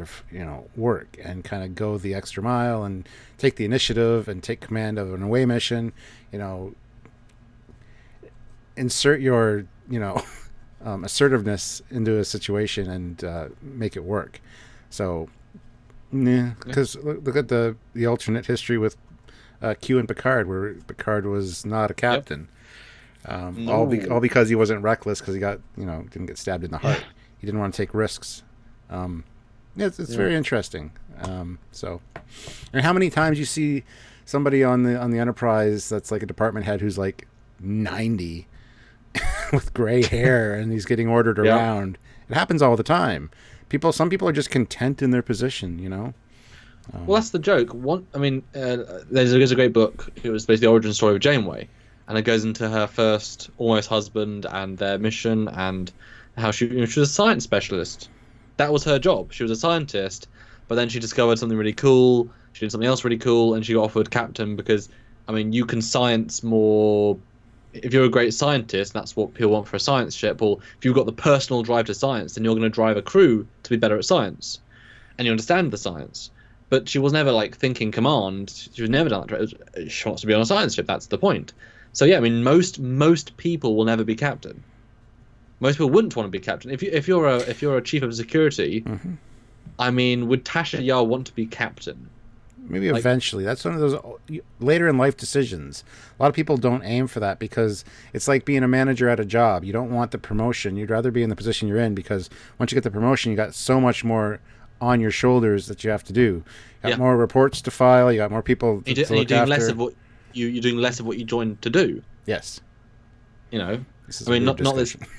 A: work and kind of go the extra mile and take the initiative and take command of an away mission. You know, insert your, assertiveness into a situation and make it work. So, because look at the alternate history with Q and Picard, where Picard was not a captain. All because he wasn't reckless, because he got didn't get stabbed in the heart. He didn't want to take risks. It's very interesting. So, and how many times you see somebody on the Enterprise that's like a department head who's like 90 with gray hair and he's getting ordered around. It happens all the time. Some people are just content in their position,
B: Well, that's the joke. There's a great book. It was basically the origin story of Janeway, and it goes into her first almost husband and their mission and how she was a science specialist. That was her job. She was a scientist, but then she discovered something really cool. She did something else really cool, and she got offered captain because, you can science more. If you're a great scientist, that's what people want for a science ship. Or if you've got the personal drive to science, then you're going to drive a crew to be better at science, and you understand the science. But she was never thinking command. She was never done that. She wants to be on a science ship. That's the point. So yeah, most people will never be captain. Most people wouldn't want to be captain. If you're a chief of security, would Tasha Yar want to be captain?
A: Maybe
B: Like,
A: eventually. That's one of those later in life decisions. A lot of people don't aim for that because it's like being a manager at a job. You don't want the promotion. You'd rather be in the position you're in because once you get the promotion, you got so much more on your shoulders that you have to do. You got
B: yeah,
A: more reports to file. You got more people to
B: and you're
A: look
B: doing
A: after.
B: less of what you're doing less of what you joined to do.
A: Yes.
B: You know,
A: This is
B: I
A: a
B: mean,
A: weird
B: not this.
A: discussion.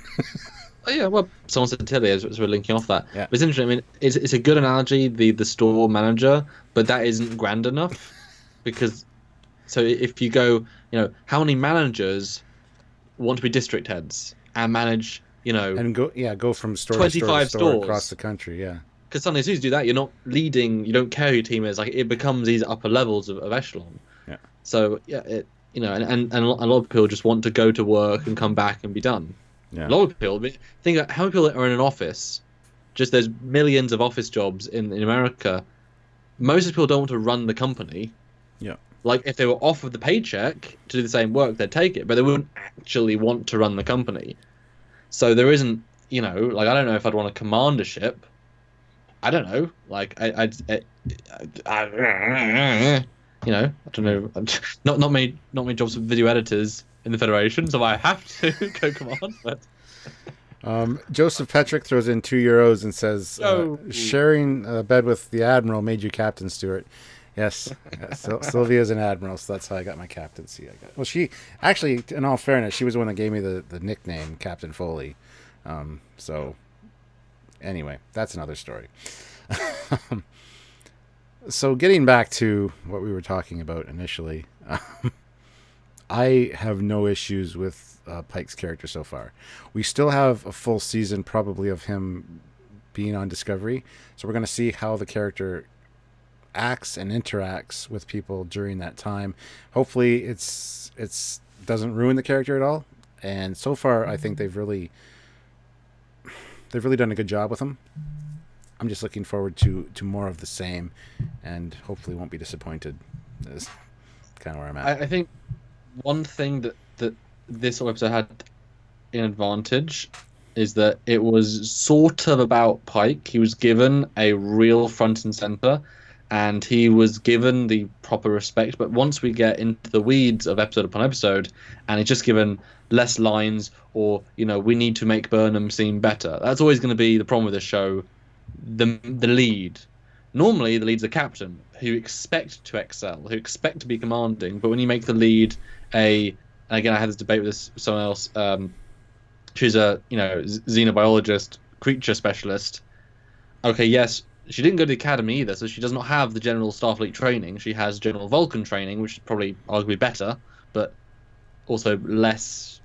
B: Oh yeah, well, someone said Tilly as we're linking off that.
A: Yeah.
B: But it's interesting. I mean, it's a good analogy, the store manager, but that isn't grand enough because so if you go, how many managers want to be district heads and manage,
A: And go from store to store to
B: 25
A: store across
B: stores?
A: the country. Yeah.
B: Because suddenly, as soon as you do that, you're not leading, you don't care who your team is. Like it becomes these upper levels of echelon.
A: Yeah.
B: So yeah, and a lot of people just want to go to work and come back and be done.
A: Yeah.
B: A lot of people think about how many people are in an office. Just there's millions of office jobs in America. Most of the people don't want to run the company.
A: Yeah.
B: Like if they were offered the paycheck to do the same work, they'd take it, but they wouldn't actually want to run the company. So there isn't, like I don't know if I'd want to command a ship. I don't know. Like I don't know. Not many jobs for video editors in the Federation, so I have to go command. But
A: Joseph Petrick throws in €2 and says,
B: Oh.
A: sharing a bed with the Admiral made you Captain Stewart. Yes. Sylvia's an Admiral, so that's how I got my captaincy. Well, she, actually, in all fairness, she was the one that gave me the nickname Captain Foley. So, anyway, that's another story. So, getting back to what we were talking about initially, I have no issues with Pike's character so far. We still have a full season probably of him being on Discovery, so we're going to see how the character acts and interacts with people during that time. Hopefully it's doesn't ruin the character at all, and so far I think they've really done a good job with him. I'm just looking forward to more of the same, and hopefully won't be disappointed. Is kind of where I'm at.
B: I think one thing that this episode had an advantage is that it was sort of about Pike. He was given a real front and center, and he was given the proper respect. But once we get into the weeds of episode upon episode, and he's just given less lines, or we need to make Burnham seem better. That's always going to be the problem with the show. The lead. Normally, the lead's the captain, who expect to excel, who expect to be commanding. But when you make the lead and again, I had this debate with someone else. She's a xenobiologist, creature specialist. Okay, yes, she didn't go to the academy either, so she does not have the general Starfleet training. She has general Vulcan training, which is probably arguably better, but also less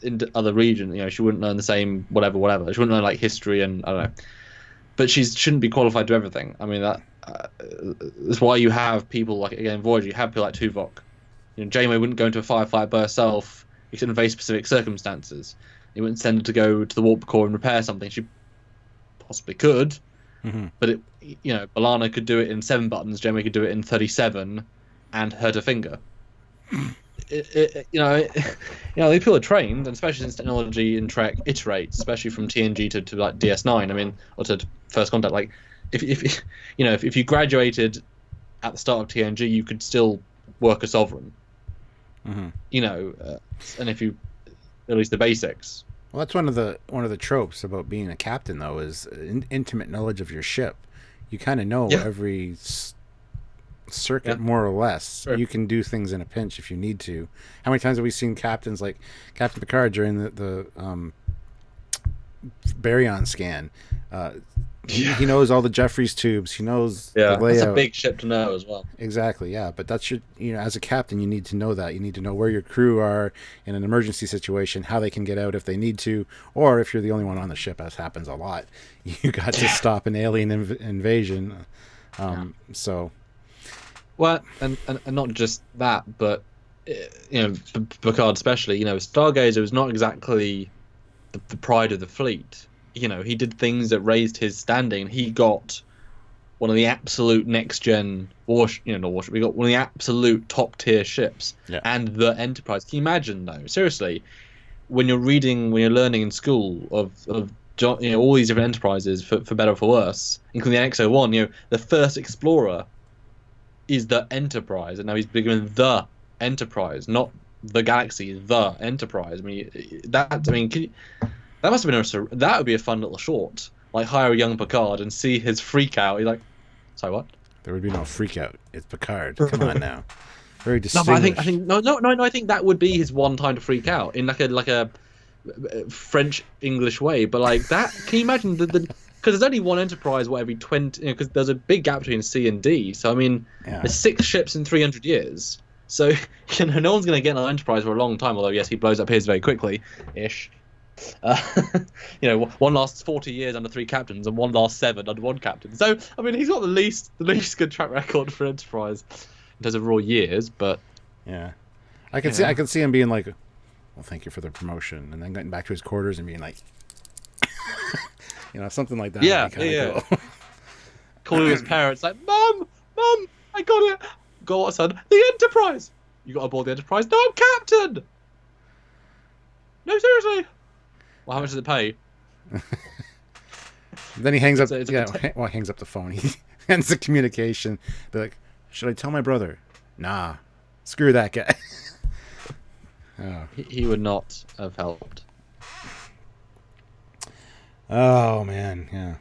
B: into other regions. She wouldn't learn the same whatever. She wouldn't learn like history and I don't know. But she shouldn't be qualified to everything. I mean, that's why you have people like, again, Voyager, you have people like Tuvok. Janeway wouldn't go into a firefight by herself except in very specific circumstances. You wouldn't send her to go to the warp core and repair something. She possibly could, but B'Elanna could do it in 7 buttons, Janeway could do it in 37 and hurt her finger. These people are trained, and especially since technology in Trek iterates, especially from TNG to like DS9. I mean, or to First Contact. Like, if you graduated at the start of TNG, you could still work a sovereign. And if you at least the basics.
A: Well, that's one of the tropes about being a captain, though, is intimate knowledge of your ship. You kind of know every circuit more or less. Sure. You can do things in a pinch if you need to. How many times have we seen captains like Captain Picard during the baryon scan? He knows all the Jeffries tubes. He knows the layout.
B: That's a big ship to know as well.
A: Exactly, yeah. But that's as a captain, you need to know that. You need to know where your crew are in an emergency situation, how they can get out if they need to, or if you're the only one on the ship, as happens a lot, you got to stop an alien invasion. So.
B: Well, and not just that, but Picard especially. Stargazer was not exactly the pride of the fleet. He did things that raised his standing. He got one of the absolute next gen warship. Not warship. We got one of the absolute top tier ships, and the Enterprise. Can you imagine though? Seriously, when you're learning in school of all these different enterprises for better or for worse, including the XO1. The first explorer is the Enterprise, and now he's becoming the Enterprise, not the Galaxy, the Enterprise. I mean, that must have been that would be a fun little short. Like hire a young Picard and see his freak out. He's like, sorry, what?
A: There would be no freak out. It's Picard. Come on now. Very
B: No, but
A: distinguished.
B: I think no. I think that would be his one time to freak out in like a French English way. But like that, can you imagine because there's only one Enterprise every 20? Because there's a big gap between C and D. So I mean, there's 6 ships in 300 years. So no one's going to get an Enterprise for a long time. Although yes, he blows up his very quickly, ish. One lasts 40 years under 3 captains, and one lasts 7 under 1 captain. So I mean, he's got the least good track record for Enterprise in terms of raw years. But
A: yeah, I can see him being like, "Well, thank you for the promotion," and then getting back to his quarters and being like, something like that.
B: Yeah,
A: would be kinda cool.
B: Calling his parents like, "Mum, I got it. Go what, son? The Enterprise. You got aboard the Enterprise? No, I'm captain. No, seriously. Well, how much does it pay?"
A: Then he hangs up.
B: He
A: hangs up the phone. He ends the communication. They're like, "Should I tell my brother?" Nah, screw that guy. Oh.
B: He would not have helped.
A: Oh man, yeah.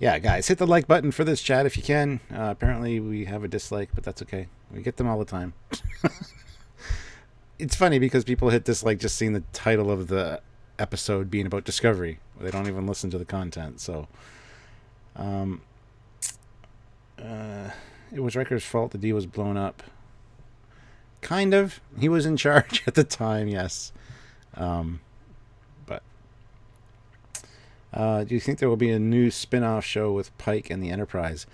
A: Yeah, guys, hit the like button for this chat if you can. Apparently we have a dislike, but that's okay. We get them all the time. It's funny because people hit dislike just seeing the title of the episode being about Discovery. They don't even listen to the content. So, it was Riker's fault the D was blown up. Kind of. He was in charge at the time, yes. But do you think there will be a new spin-off show with Pike and the Enterprise?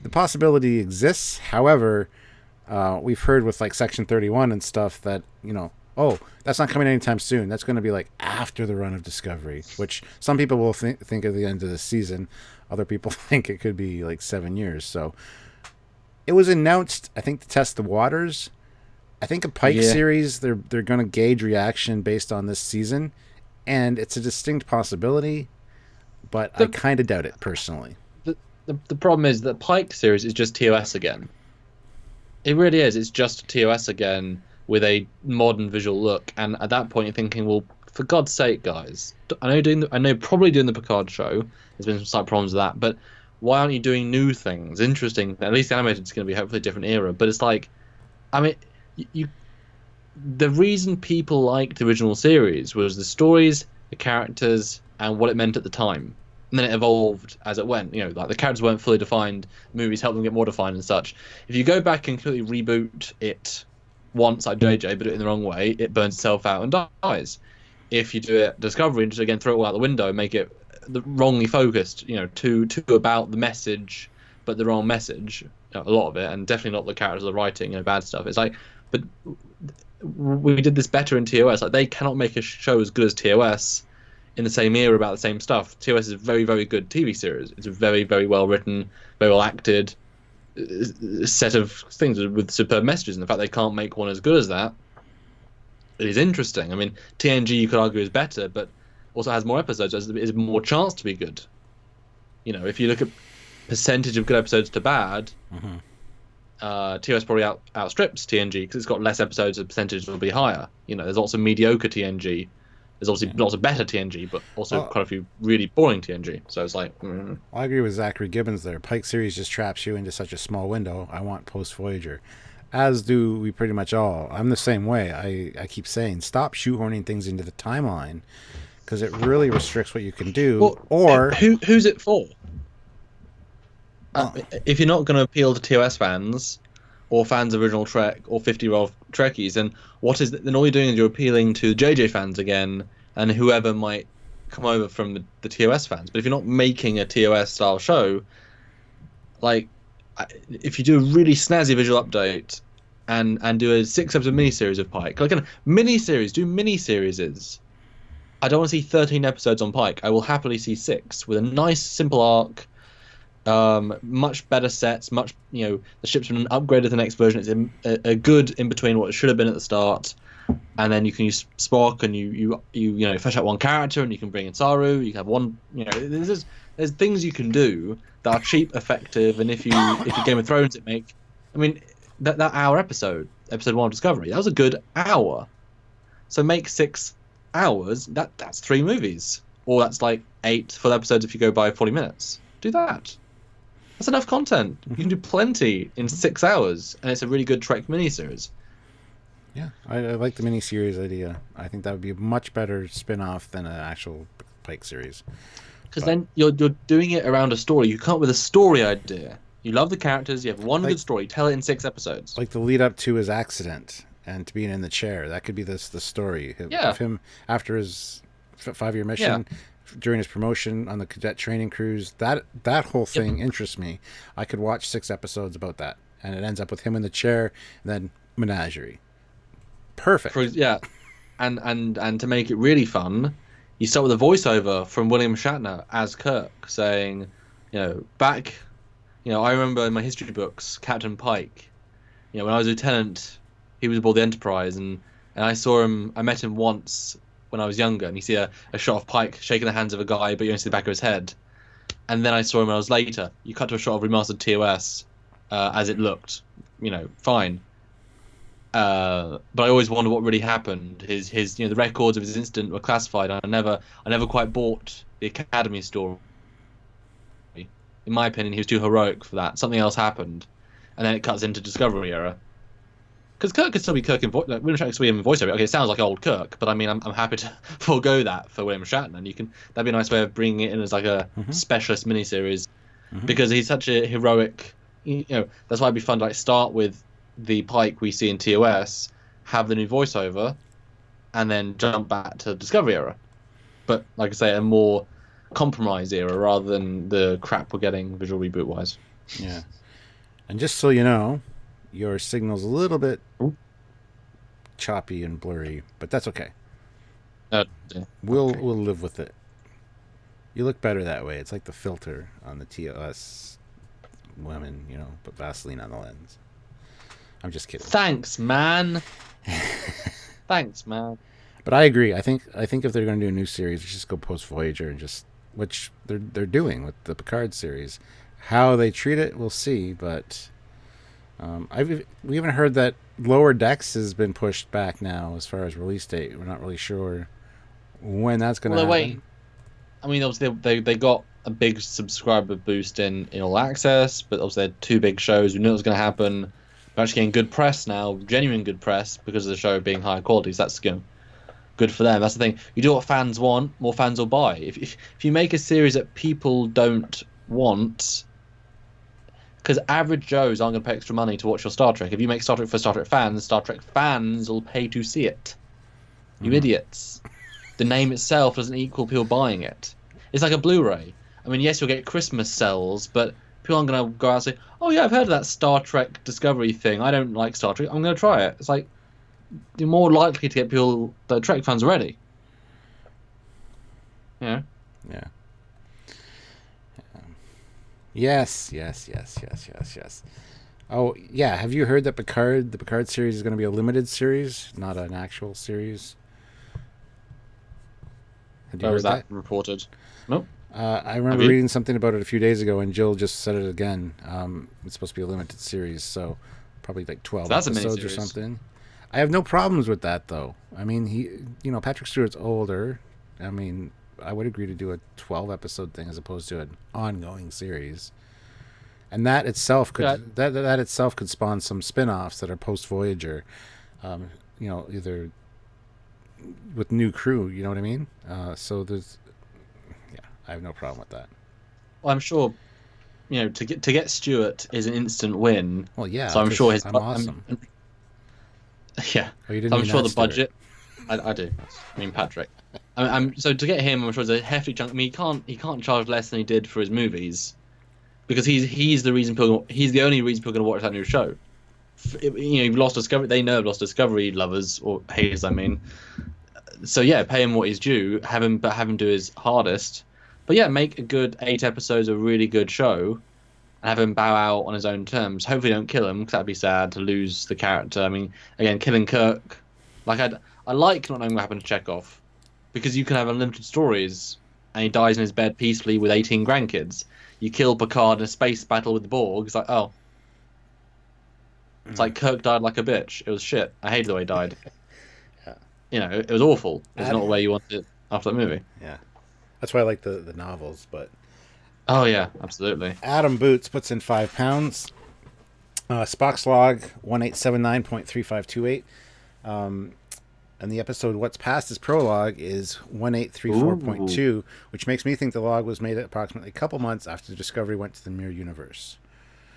A: The possibility exists. However, we've heard with like Section 31 and stuff that, that's not coming anytime soon. That's going to be like after the run of Discovery, which some people will think of the end of the season. Other people think it could be like 7 years. So it was announced, I think, to test the waters. I think a Pike series, they're going to gauge reaction based on this season, and it's a distinct possibility, but I kind of doubt it personally.
B: The problem is that Pike series is just TOS again. It really is. It's just TOS again with a modern visual look, and at that point you're thinking, well, for God's sake, guys, I know probably doing the Picard show, there's been some slight problems with that, but why aren't you doing new things, interesting? At least animated is going to be hopefully a different era, but it's like, I mean, the reason people liked the original series was the stories, the characters, and what it meant at the time. And then it evolved as it went. Like the characters weren't fully defined, movies helped them get more defined and such. If you go back and completely reboot it once, like JJ, but do it in the wrong way, it burns itself out and dies. If you do it Discovery and just again throw it all out the window and make it wrongly focused, too about the message, but the wrong message, a lot of it, and definitely not the characters, the writing, bad stuff. It's like, but we did this better in TOS. Like they cannot make a show as good as TOS in the same era about the same stuff. TOS is a very, very good TV series. It's a very, very well written, very well acted set of things with superb messages. And the fact they can't make one as good as that, it is interesting. I mean, TNG you could argue is better, but also has more episodes. There's more chance to be good. If you look at percentage of good episodes to bad, TOS probably outstrips TNG because it's got less episodes. The percentage will be higher. There's lots of mediocre TNG. There's obviously lots of better TNG, but also quite a few really boring TNG. So it's like...
A: I agree with Zachary Gibbons there. Pike series just traps you into such a small window. I want post-Voyager. As do we pretty much all. I'm the same way. I keep saying, stop shoehorning things into the timeline because it really restricts what you can do.
B: Well,
A: or
B: who's it for? If you're not going to appeal to TOS fans or fans of original Trek or 50-year-old Trekkies, then then all you're doing is you're appealing to JJ fans again and whoever might come over from the TOS fans. But if you're not making a TOS style show, like if you do a really snazzy visual update and do a 6-episode miniseries of Pike, like a miniseries, do miniseries. I don't want to see 13 episodes on Pike. I will happily see 6 with a nice simple arc. Much better sets, the ship's been upgraded to the next version. It's a good in between what it should have been at the start, and then you can use Spock and you flesh out one character and you can bring in Saru. You can have one, there's things you can do that are cheap, effective, and if you Game of Thrones it make, I mean, that hour episode 1 of Discovery, that was a good hour. So make 6 hours. That's 3 movies, or that's like 8 full episodes if you go by 40 minutes. Do that. That's enough content. You can do plenty in 6 hours, and it's a really good Trek miniseries.
A: Yeah, I like the miniseries idea. I think that would be a much better spin-off than an actual Pike series.
B: Because then you're doing it around a story. You come up with a story idea. You love the characters. You have one good story. Tell it in 6 episodes.
A: Like the lead up to his accident and to being in the chair. That could be the story of him after his 5-year mission, during his promotion on the cadet training cruise. That whole thing interests me. I could watch 6 episodes about that, and it ends up with him in the chair, and then menagerie. Perfect.
B: And to make it really fun, you start with a voiceover from William Shatner as Kirk saying, back, I remember in my history books, Captain Pike, when I was a lieutenant, he was aboard the Enterprise, and I met him once when I was younger, and you see a shot of Pike shaking the hands of a guy, but you only see the back of his head. And then I saw him when I was later. You cut to a shot of remastered TOS as it looked, fine. But I always wonder what really happened. His the records of his incident were classified. I never quite bought the Academy story. In my opinion, he was too heroic for that. Something else happened, and then it cuts into Discovery era. Because Kirk could still be Kirk in voice. William Shatner could still be in voiceover. Okay, it sounds like old Kirk, but I mean, I'm happy to forego that for William Shatner. And that'd be a nice way of bringing it in as like a specialist miniseries, because he's such a heroic. That's why it'd be fun to start with the Pike we see in TOS, have the new voiceover, and then jump back to Discovery era. But like I say, a more compromised era rather than the crap we're getting visual reboot wise.
A: Yeah. And just so you know, your signal's a little bit choppy and blurry, but that's okay. We'll live with it. You look better that way. It's like the filter on the TOS women, put Vaseline on the lens. I'm just kidding.
B: Thanks, man. Thanks, man.
A: But I agree. I think if they're going to do a new series, just go post Voyager and which they're doing with the Picard series. How they treat it, we'll see. But we even heard that Lower Decks has been pushed back now as far as release date. We're not really sure when that's going to happen.
B: Wait. I mean, obviously they got a big subscriber boost in All Access, but obviously they had 2 big shows. We knew it was going to happen. We're actually getting good press now, genuine good press, because of the show being high quality. So that's good for them. That's the thing. You do what fans want, more fans will buy. If you make a series that people don't want, because average Joes aren't going to pay extra money to watch your Star Trek. If you make Star Trek for Star Trek fans will pay to see it. You idiots. The name itself doesn't equal people buying it. It's like a Blu-ray. I mean, yes, you'll get Christmas sales, but people aren't going to go out and say, oh yeah, I've heard of that Star Trek Discovery thing. I don't like Star Trek. I'm going to try it. It's like, you're more likely to get people that are Trek fans already. Yeah.
A: Yes. Oh, yeah. Have you heard that the Picard series is going to be a limited series, not an actual series?
B: Had you heard that reported? Nope.
A: I remember reading something about it a few days ago, and Jill just said it again. It's supposed to be a limited series, so probably like 12 episodes or something. I have no problems with that, though. I mean, Patrick Stewart's older. I mean, I would agree to do a 12-episode thing as opposed to an ongoing series. And that itself could that itself could spawn some spin-offs that are post-Voyager, either with new crew, you know what I mean? So there's... I have no problem with that.
B: Well, I'm sure, to get Stewart is an instant win.
A: Well, yeah.
B: So I'm sure
A: I'm awesome.
B: Yeah.
A: Oh, you didn't
B: I'm sure the
A: Stewart.
B: budget. I do. I mean Patrick. So to get him, I'm sure it's a hefty chunk. I mean, he can't charge less than he did for his movies, because he's the reason he's the only reason people are going to watch that new show. You've lost Discovery. They know have lost Discovery lovers or haters. I mean, so yeah, pay him what he's due. Have him do his hardest. But yeah, make a good 8 episodes of a really good show, and have him bow out on his own terms. Hopefully, don't kill him, because that'd be sad to lose the character. I mean, again, killing Kirk, I like not knowing what happened to Chekhov, because you can have unlimited stories and he dies in his bed peacefully with 18 grandkids. You kill Picard in a space battle with the Borg. It's like, oh. It's like Kirk died like a bitch. It was shit. I hated the way he died.
A: Yeah.
B: You know, it was awful. It's not the way you wanted it after that movie.
A: Yeah. That's why I like the novels, but...
B: Oh, yeah, absolutely.
A: Adam Boots puts in £5. Spock's log 1879.3528. And the episode What's Past is prologue is 1834.2, which makes me think the log was made approximately a couple months after Discovery went to the Mirror Universe.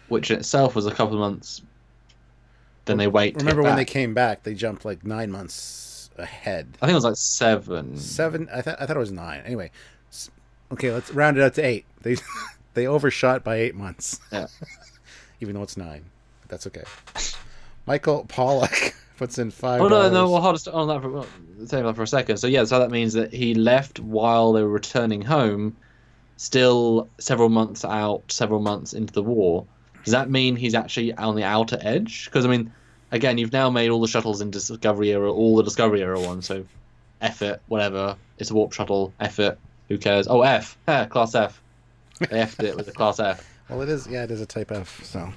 B: Which in itself was a couple of months. Then they wait.
A: Remember when they came back, they jumped like 9 months ahead.
B: I think it was like 7.
A: 7? I thought it was 9. Anyway, okay, let's round it out to 8. They overshot by 8 months.
B: Yeah.
A: Even though it's 9. But that's okay. Michael Pollock puts in $5.
B: Oh no! Well, hold on that for save that for a second. So yeah, so that means that he left while they were returning home, still several months out, several months into the war. Does that mean he's actually on the outer edge? Because I mean, again, you've now made all the shuttles in Discovery era, all the Discovery era ones. So, F it, whatever. It's a warp shuttle. F it. Who cares? Oh, F. Class F. They F'd it with a Class F.
A: Well, it is. Yeah, it is a Type F. So.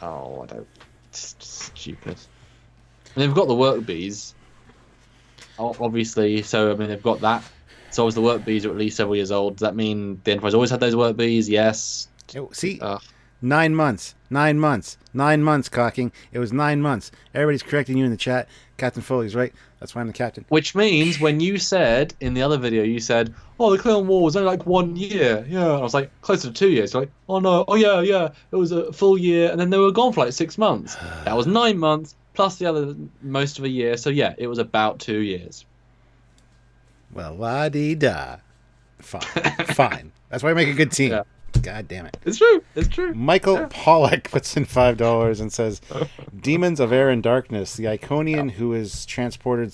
B: Oh, I don't. It's stupid. And they've got the work bees. Obviously, so I mean they've got that. So obviously the work bees are at least several years old. Does that mean the Enterprise always had those work bees? Yes.
A: See, 9 months. 9 months. 9 months, Cocking. It was 9 months. Everybody's correcting you in the chat. Captain Foley's right. That's why I'm the captain.
B: Which means when you said in the other video, you said, "Oh, the Clone War was only like 1 year." Yeah, I was like closer to 2 years. You're like, "Oh no, oh yeah, it was a full year," and then they were gone for like 6 months. That was 9 months plus the other most of a year. So yeah, it was about 2 years.
A: Well, la-dee-da. Fine. Fine. That's why I make a good team.
B: Yeah.
A: God damn it.
B: It's true. It's true.
A: Michael Pollock puts in $5 and says, "Demons of air and darkness, the Iconian who is transported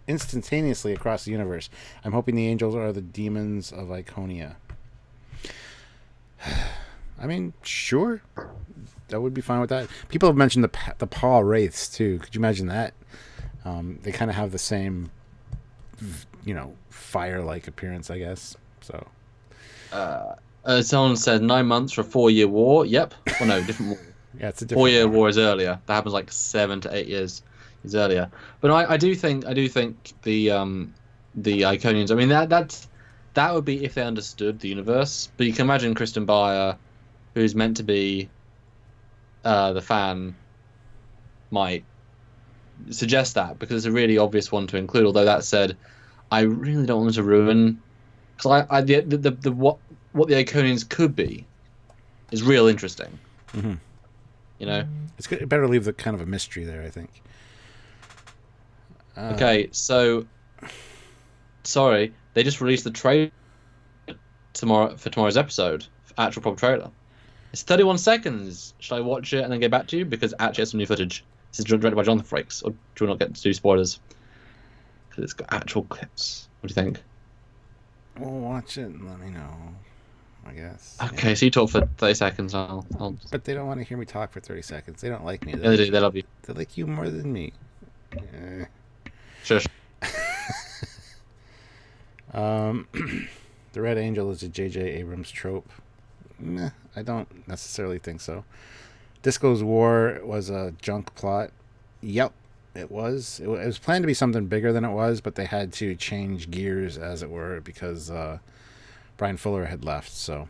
A: instantaneously across the universe. I'm hoping the angels are the demons of Iconia." I mean, sure. That would be fine with that. People have mentioned the Paw Wraiths, too. Could you imagine that? They kind of have the same, fire-like appearance, I guess. So...
B: someone said 9 months for a 4-year war. Yep. Well, no, different war.
A: Yeah, it's a different
B: 4-year war is earlier. That happens like 7 to 8 years is earlier. But I do think the Iconians. I mean that would be if they understood the universe. But you can imagine Kristen Beyer, who's meant to be the fan, might suggest that because it's a really obvious one to include. Although that said, I really don't want to ruin because what the Iconians could be is real interesting.
A: Mm-hmm.
B: You know,
A: it's good. Better leave the kind of a mystery there, I think.
B: Okay, so sorry, they just released the trailer for tomorrow's episode, actual proper trailer. It's 31 seconds. Should I watch it and then get back to you? Because actually, it's some new footage. This is directed by Jonathan Frakes. Or do we not get to do spoilers? Because it's got actual clips. What do you think?
A: We'll watch it and let me know, I guess.
B: Okay, so you talk for 30 seconds. I'll...
A: But they don't want to hear me talk for 30 seconds. They don't like me.
B: Yeah, they do. They love you.
A: They like you more than me.
B: Sure.
A: The Red Angel is a J.J. Abrams trope. Nah, I don't necessarily think so. Disco's War was a junk plot. Yep, it was. It was planned to be something bigger than it was, but they had to change gears, as it were, because Brian Fuller had left. So,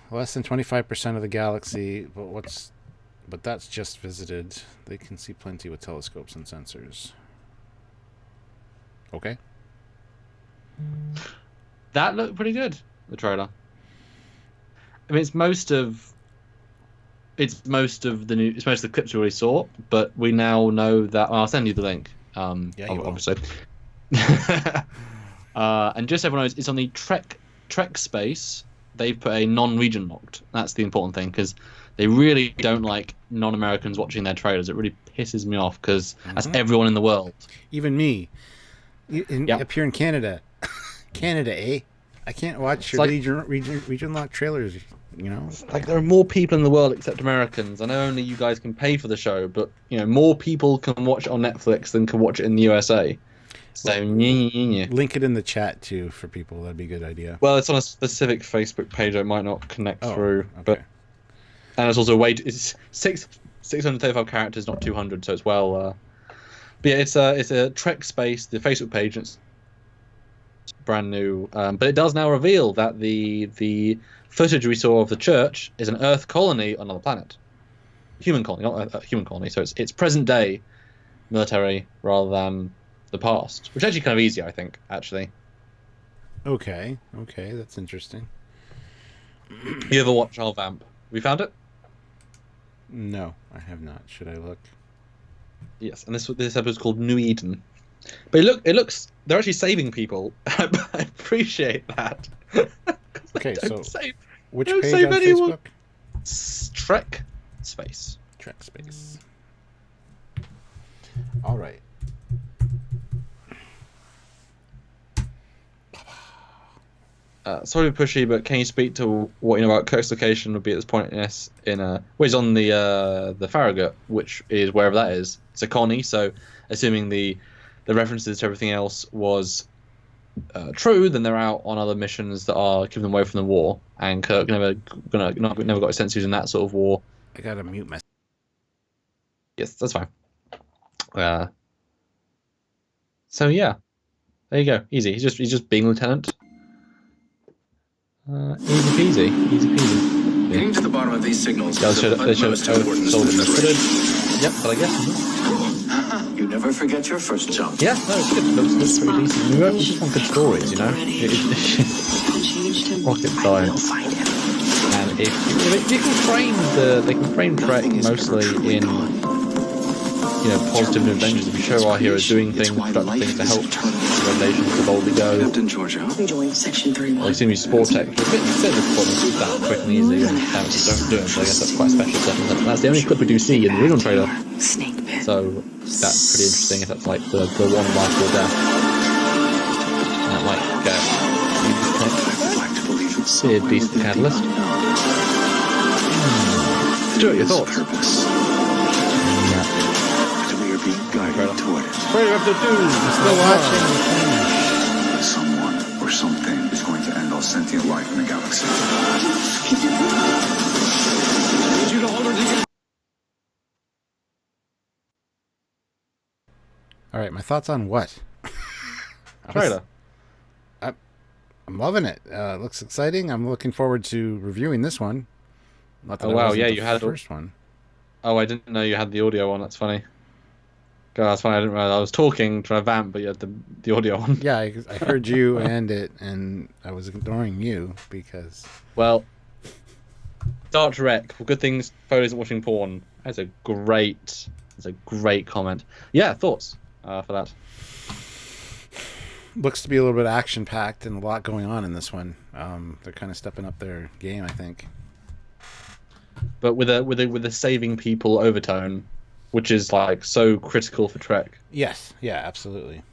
A: less than 25% of the galaxy, but that's just visited. They can see plenty with telescopes and sensors. Okay.
B: That looked pretty good, the trailer. I mean, it's most of the clips we already saw, but we now know that. Well, I'll send you the link.
A: Yeah, you
B: obviously. And just so everyone knows, it's on the Trek space. They've put a non-region locked. That's the important thing because they really don't like non-Americans watching their trailers. It really pisses me off because that's everyone in the world.
A: Even me. Up here in Canada. Canada, eh? I can't watch your region lock trailers, you know?
B: Like, there are more people in the world except Americans. I know only you guys can pay for the show, but, more people can watch it on Netflix than can watch it in the USA. So,
A: Link it in the chat too for people. That'd be a good idea.
B: well, it's on a specific Facebook page. It might not connect through,
A: okay.
B: but and it's also it's 635 characters, not 200, so it's well. But yeah, it's a Trek Space, the Facebook page. It's brand new, but it does now reveal that the footage we saw of the church is an Earth colony on another planet, human colony, not a human colony. So it's present day military rather than the past, which is actually kind of easier, I think. Actually,
A: Okay, that's interesting.
B: you ever watch Our Vamp? We found it.
A: No, I have not. Should I look?
B: Yes, and this episode is called New Eden. But it looks they're actually saving people. I appreciate that.
A: Okay, so which
B: don't
A: page
B: save
A: on
B: anyone.
A: Facebook?
B: Trek Space.
A: Trek Space. All right.
B: Sorry to be pushy, but can you speak to what you know about Kirk's location would be at this point well, he's on the Farragut, which is wherever that is. It's a colony, so assuming the references to everything else was true, then they're out on other missions that are keeping them away from the war, and Kirk never got a sense he was in that sort of war.
A: I gotta mute myself.
B: Yes, that's fine. So yeah, there you go. Easy. He's just being lieutenant. Easy peasy.
C: Getting to the bottom of these signals
B: Yeah,
C: is of
B: they should
C: utmost importance to
B: soldiers
C: the
B: footed.
C: Federation.
B: Yep, but I guess.
C: You never forget your first jump.
B: Yeah, no, it's good. Looks pretty decent. We wrote some good stories, you know. Rocket science. And if you can frame Trek mostly in positive new adventures. If you show our heroes doing things, productive things to help civilizations to boldly go.
C: Captain Georgia.
D: Rejoin section 31.
B: Well, you see me sport tech. It's a bit difficult to keep that quick and easy, and characters don't do it, so I guess that's quite special stuff. That's the only clip we do see in the original trailer.
D: Snake pit.
B: So that's pretty interesting if that's like the one life or death. And that might get a decent catalyst. Stuart, your thoughts?
C: We are being guided toward it.
B: Trailer episode 2.
A: Still watching.
C: Someone or something is going to end all sentient life in the galaxy.
A: All right, my thoughts on what?
B: Trailer.
A: I'm loving it. It looks exciting. I'm looking forward to reviewing this one. Not that
B: Oh,
A: I
B: wow,
A: wasn't
B: yeah,
A: the
B: you had
A: the first one.
B: Oh, I didn't know you had the audio on. That's funny. God, that's funny. I didn't realize I was talking to a vamp, but you had the audio on.
A: Yeah, I heard you and it, and I was ignoring you because.
B: Well, Star Trek. Well, good things. Foley isn't watching porn. That's a great comment. Yeah, thoughts for that.
A: Looks to be a little bit action packed and a lot going on in this one. They're kind of stepping up their game, I think.
B: But with a saving people overtone, which is like so critical for Trek.
A: Yes, yeah, absolutely.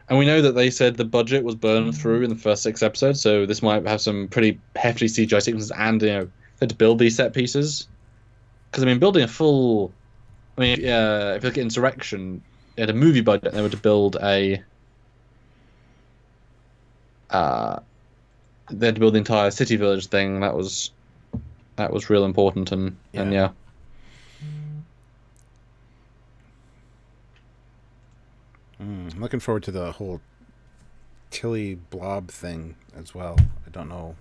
B: And we know that they said the budget was burned through in the first 6 episodes, so this might have some pretty hefty CGI sequences, and they had to build these set pieces. Because building a full, if you look at Insurrection, they had a movie budget, and they were to build a. They had to build the entire city village thing. That was real important, and yeah.
A: I'm looking forward to the whole Tilly blob thing as well. I don't know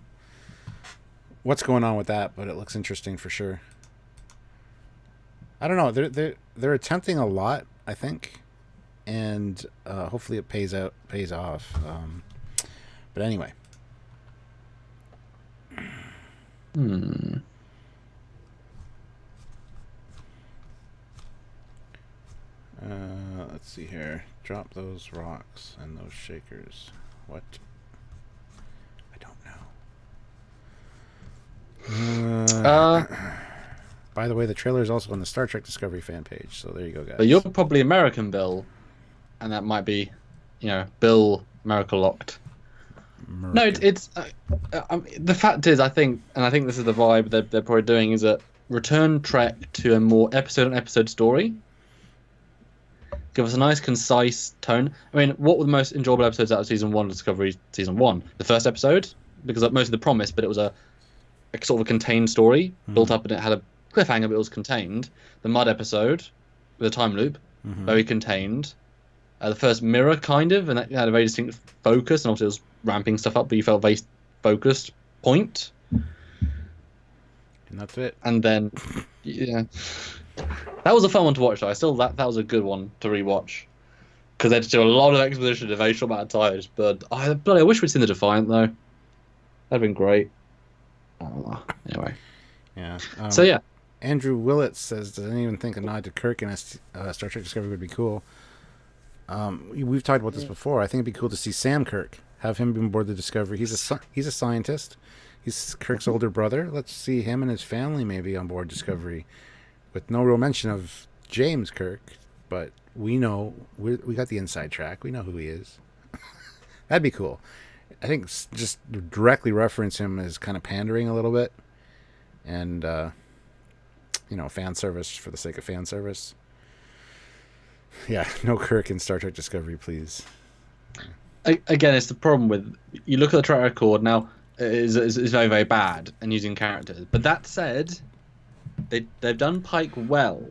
A: what's going on with that, but it looks interesting for sure. I don't know. They're attempting a lot, I think, and hopefully it pays off. But anyway. Let's see here. Drop those rocks and those shakers. What? I don't know. By the way, the trailer is also on the Star Trek Discovery fan page, so there you go, guys.
B: But you're probably American Bill, and that might be, Bill America locked. No, it's the fact is, I think this is the vibe they're probably doing, is that return Trek to a more episode-on-episode story. Give us a nice, concise tone. I mean, what were the most enjoyable episodes out of season 1 of Discovery season 1? The first episode, because most of the promise, but it was a sort of a contained story, built up, and it had a cliffhanger, but it was contained. The Mud episode, with a time loop, very contained. The first Mirror, kind of, and that had a very distinct focus, and obviously it was ramping stuff up, but you felt very focused point.
A: And that's it.
B: And then, yeah, that was a fun one to watch. Though I still that was a good one to rewatch because they had to do a lot of exposition in a very short amount of time. But I wish we'd seen the Defiant though. That'd been great. Anyway,
A: yeah.
B: So yeah,
A: Andrew Willett says, "Does anyone even think a nod to Kirk in a Star Trek Discovery would be cool?" We've talked about this before. I think it'd be cool to see Sam Kirk, have him be on board the Discovery. He's a scientist. He's Kirk's older brother. Let's see him and his family maybe on board Discovery, with no real mention of James Kirk. But we know we got the inside track. We know who he is. That'd be cool. I think just directly reference him as kind of pandering a little bit, and fan service for the sake of fan service. Yeah, no Kirk in Star Trek Discovery, please.
B: Again, it's the problem with you look at the track record now. Is very, very bad and using characters. But that said, they've done Pike well.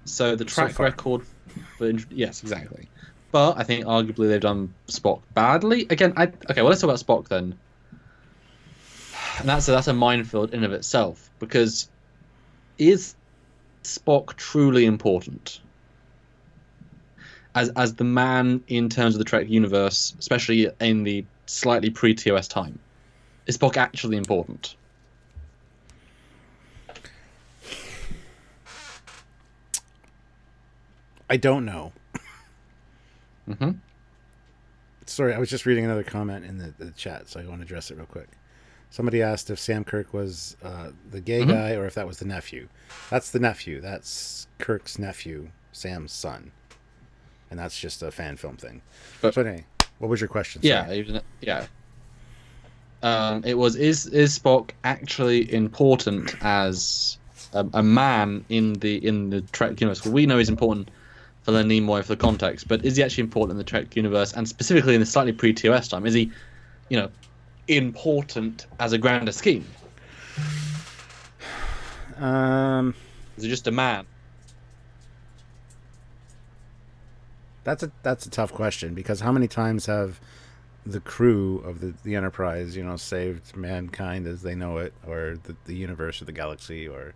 B: So the track record for yes, exactly. But I think arguably they've done Spock badly. Again, let's talk about Spock then. And that's a minefield in of itself, because is Spock truly important as the man in terms of the Trek universe, especially in the slightly pre-TOS time? Is Spock actually important?
A: I don't know.
B: Mm-hmm.
A: Sorry, I was just reading another comment in the chat, so I want to address it real quick. Somebody asked if Sam Kirk was the gay guy or if that was the nephew. That's the nephew. That's Kirk's nephew, Sam's son. And that's just a fan film thing. So anyway, what was your question? Sorry.
B: Yeah. It was is Spock actually important as a man in the Trek universe? Well, we know he's important for Leonard Nimoy for the context, but is he actually important in the Trek universe, and specifically in the slightly pre-TOS time? Is he, important as a grander scheme? Is he just a man?
A: That's a tough question, because how many times have the crew of the Enterprise, saved mankind as they know it, or the universe or the galaxy, or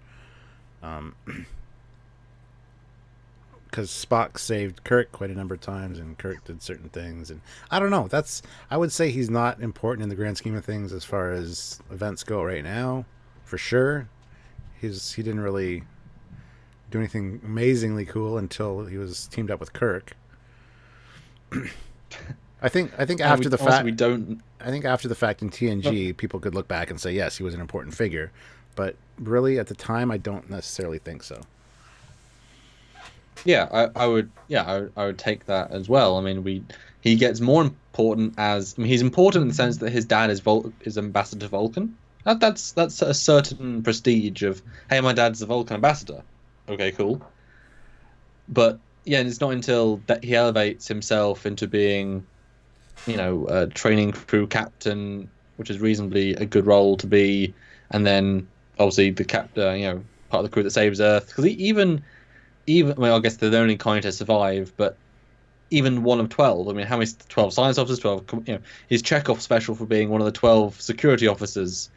A: because Spock saved Kirk quite a number of times, and Kirk did certain things, and I don't know. I would say he's not important in the grand scheme of things as far as events go right now, for sure. He didn't really do anything amazingly cool until he was teamed up with Kirk. I think after the fact
B: we don't.
A: I think after the fact in TNG, people could look back and say yes, he was an important figure, but really at the time, I don't necessarily think so.
B: Yeah, I would take that as well. I mean, he gets more important he's important in the sense that his dad is ambassador to Vulcan. That's a certain prestige of, hey, my dad's the Vulcan ambassador. Okay, cool. But yeah, it's not until that he elevates himself into being, a training crew captain, which is reasonably a good role to be, and then obviously the captain, part of the crew that saves Earth. Because even well, I guess they're the only kind to survive, but even one of 12. I mean, how many 12 science officers? 12. His Chekhov special for being one of the 12 security officers.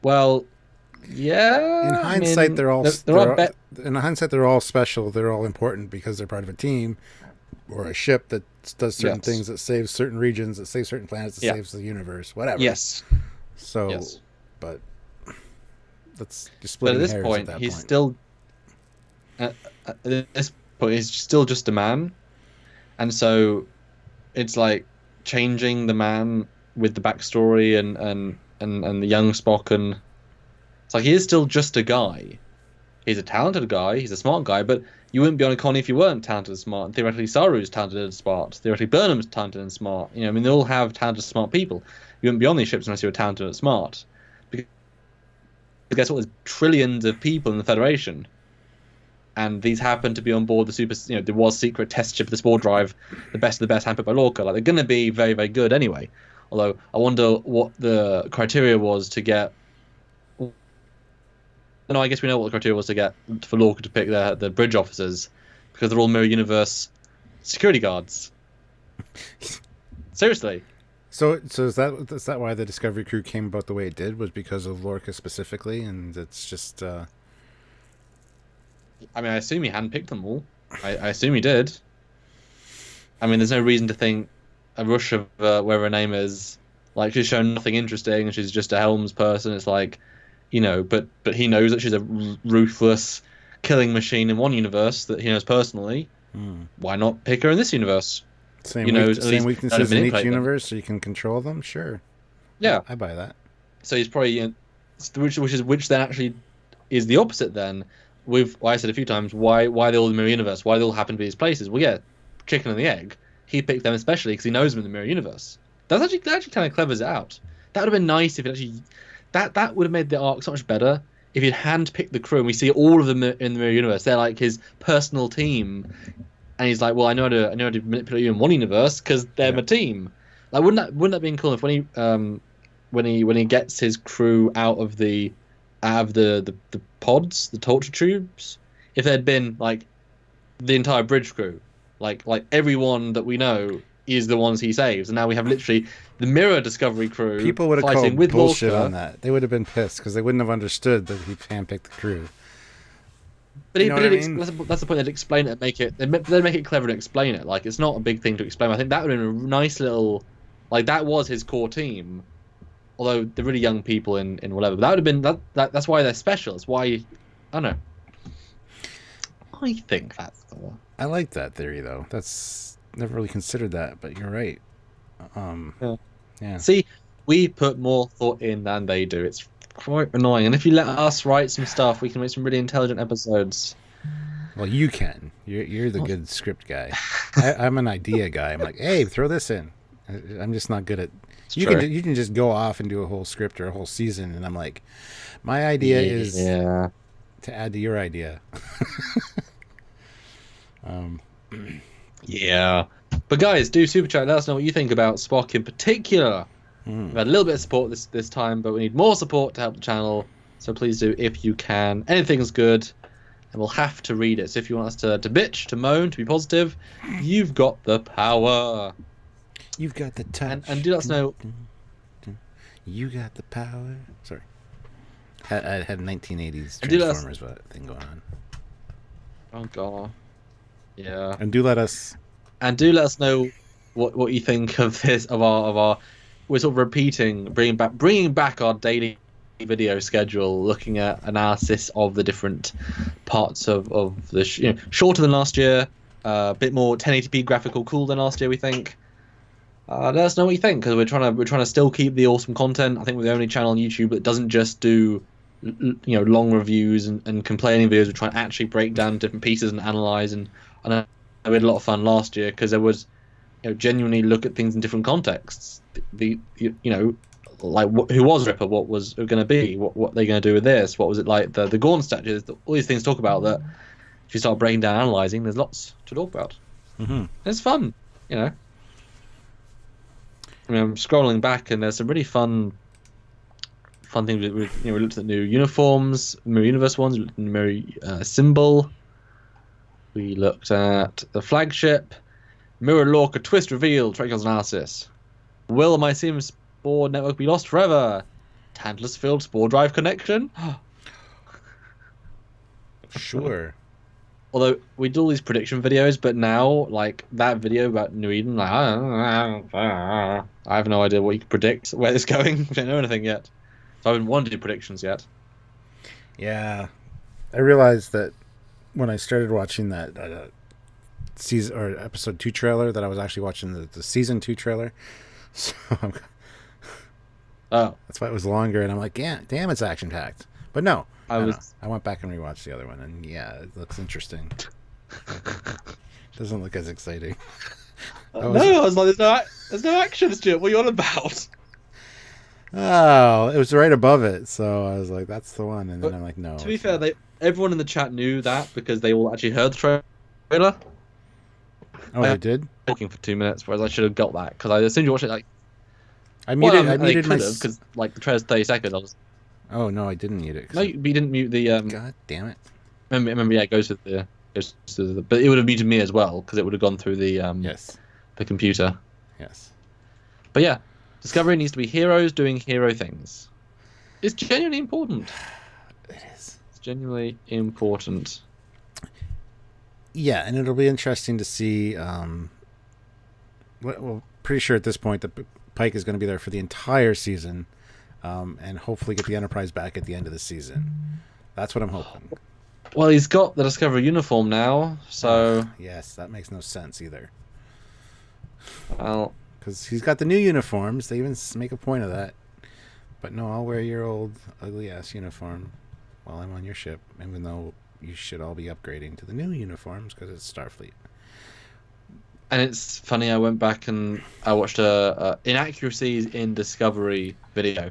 B: Well, yeah.
A: In hindsight, they're all special. They're all important because they're part of a team or a ship that does certain things, that saves certain regions, that saves certain planets, that saves the universe, whatever.
B: Yes.
A: So, but that's just
B: splitting
A: hairs.
B: But at this point, he's
A: point.
B: still. At this point, he's still just a man, and so it's like changing the man with the backstory and the young Spock, and it's like he is still just a guy. He's a talented guy, he's a smart guy, but you wouldn't be on a con if you weren't talented and smart. And theoretically, Saru's talented and smart. Theoretically, Burnham's talented and smart. They all have talented, smart people. You wouldn't be on these ships unless you were talented and smart. Because guess what? There's trillions of people in the Federation. and these happen to be on board the super. There was secret test ship of the Spore Drive, the best of the best, handpicked by Lorca. Like they're going to be very, very good anyway. Although I wonder what the criteria was to get. No, I guess we know what the criteria was to get for Lorca to pick the bridge officers, because they're all mirror universe security guards. Seriously.
A: So is that why the Discovery crew came about the way it did? Was because of Lorca specifically, and it's just.
B: I mean, I assume he handpicked them all. I assume he did. I mean, there's no reason to think a rush of whatever her name is, like she's shown nothing interesting and she's just a Helms person. It's like, but he knows that she's a ruthless killing machine in one universe that he knows personally. Why not pick her in this universe?
A: Same weaknesses in each universe, so you can control them. Sure.
B: Yeah,
A: I buy that.
B: So he's probably which then actually is the opposite. Then I said a few times, why they all in the mirror universe? Why they all happen to be these places? Well, yeah, chicken and the egg. He picked them especially because he knows them in the mirror universe. That actually kind of clevers it out. That would have been nice if it actually that would have made the arc so much better if he'd handpicked the crew and we see all of them in the mirror universe. They're like his personal team, and he's like, well, I know how to manipulate you in one universe because they're my team. Like, wouldn't that be cool if when he gets his crew out of the pods, the torture tubes, if there'd been like the entire bridge crew, like everyone that we know is the ones he saves, and now we have literally the mirror Discovery crew.
A: People would have
B: fighting
A: called
B: with
A: bullshit
B: Lorca.
A: on that. They would have been pissed because they wouldn't have understood that he handpicked the crew.
B: But, that's the point. They'd explain it, they'd make it clever to explain it. Like, it's not a big thing to explain. I think that would have been a nice little, like, that was his core team. Although they're really young people in whatever, but that would have been that's why they're special. It's why, I don't know. I think that's the one.
A: I like that theory though. That's never really considered that, but you're right. Yeah.
B: See, we put more thought in than they do. It's quite annoying. And if you let us write some stuff, we can make some really intelligent episodes.
A: Well, you can. You're the good script guy. I'm an idea guy. I'm like, hey, throw this in. I'm just not good at. You can just go off and do a whole script or a whole season, and I'm like, my idea is to add to your idea.
B: Yeah, but guys, do super chat. Let us know what you think about Spock in particular. We've had a little bit of support this time, but we need more support to help the channel. So please do if you can. Anything's good, and we'll have to read it. So if you want us to bitch, to moan, to be positive, you've got the power.
A: You've got the touch.
B: And do let us know.
A: You got the power. Sorry. I had 1980s Transformers thing going on.
B: Oh, God. Yeah.
A: And do let us
B: know what you think of this, of our we're sort of repeating, bringing back our daily video schedule, looking at analysis of the different parts of the shorter than last year, a bit more 1080p graphical cool than last year, we think. Let us know what you think, because we're trying to still keep the awesome content. I think we're the only channel on YouTube that doesn't just do long reviews and complaining videos. We're trying to actually break down different pieces and analyze. And we had a lot of fun last year because there was genuinely look at things in different contexts. Who was Ripper? What was it going to be? What they going to do with this? What was it like? The Gorn statues. All these things to talk about that. If you start breaking down, analyzing, there's lots to talk about.
A: Mm-hmm.
B: It's fun, I mean, I'm scrolling back, and there's some really fun things. We looked at new uniforms, Mirror Universe ones. We looked at the Mirror symbol. We looked at the flagship, Mirror Lorca twist revealed, Trekyards analysis. Will my Sim Spore network be lost forever? Tantalus filled Spore Drive connection.
A: Sure.
B: Although we do all these prediction videos, but now, like that video about New Eden, like I have no idea what you can predict where it's going. We don't know anything yet, so I haven't wanted to do predictions yet.
A: Yeah, I realized that when I started watching that season or episode 2 trailer, that I was actually watching the season 2 trailer. So that's why it was longer, and I'm like, yeah, damn, it's action packed. But no. I went back and rewatched the other one, and yeah, it looks interesting. Doesn't look as exciting.
B: I was like, there's no action, Stuart. What are you on about?
A: Oh, it was right above it, so I was like, that's the one. And then I'm like, no.
B: To be fair, everyone in the chat knew that because they all actually heard the trailer.
A: Oh, they did?
B: Talking for 2 minutes, whereas I should have got that because as soon as you watch it, like,
A: I muted
B: they
A: my...
B: could have because like the trailer's 30 seconds. I was
A: Oh, no, I didn't mute it.
B: no, you didn't mute the.
A: God damn it.
B: Remember, yeah, it goes to the. But it would have muted me as well because it would have gone through the
A: Yes.
B: the computer.
A: Yes.
B: But yeah, Discovery needs to be heroes doing hero things. It's genuinely important.
A: It is.
B: It's genuinely important.
A: Yeah, and it'll be interesting to see. Well, pretty sure at this point that Pike is going to be there for the entire season, and hopefully get the Enterprise back at the end of the season. That's what I'm hoping.
B: Well, he's got the Discovery uniform now, so
A: Yes, that makes no sense either.
B: well,
A: Because he's got the new uniforms. They even make a point of that. But no, I'll wear your old ugly-ass uniform while I'm on your ship, even though you should all be upgrading to the new uniforms because it's Starfleet.
B: and it's funny. I went back and I watched a inaccuracies in Discovery video,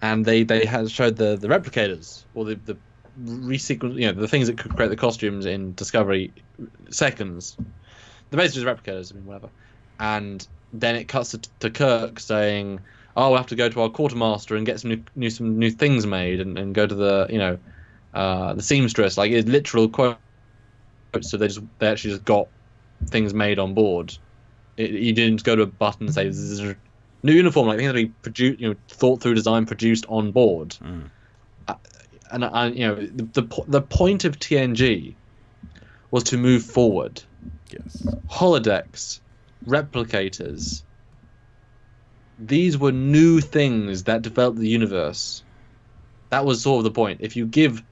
B: and they had showed the replicators or the resequence, the things that could create the costumes in Discovery seconds. The basically just replicators, I mean, whatever. And then it cuts to Kirk saying, "Oh, we'll have to go to our quartermaster and get some new things made, and go to the the seamstress." Like, it's literal quotes. So they actually just got things made on board. You didn't go to a button and say, "This is a new uniform." Like, things that be produced, thought through, design, produced on board. And the point of TNG was to move forward.
A: Yes.
B: Holodecks, replicators. These were new things that developed the universe. That was sort of the point. If you give,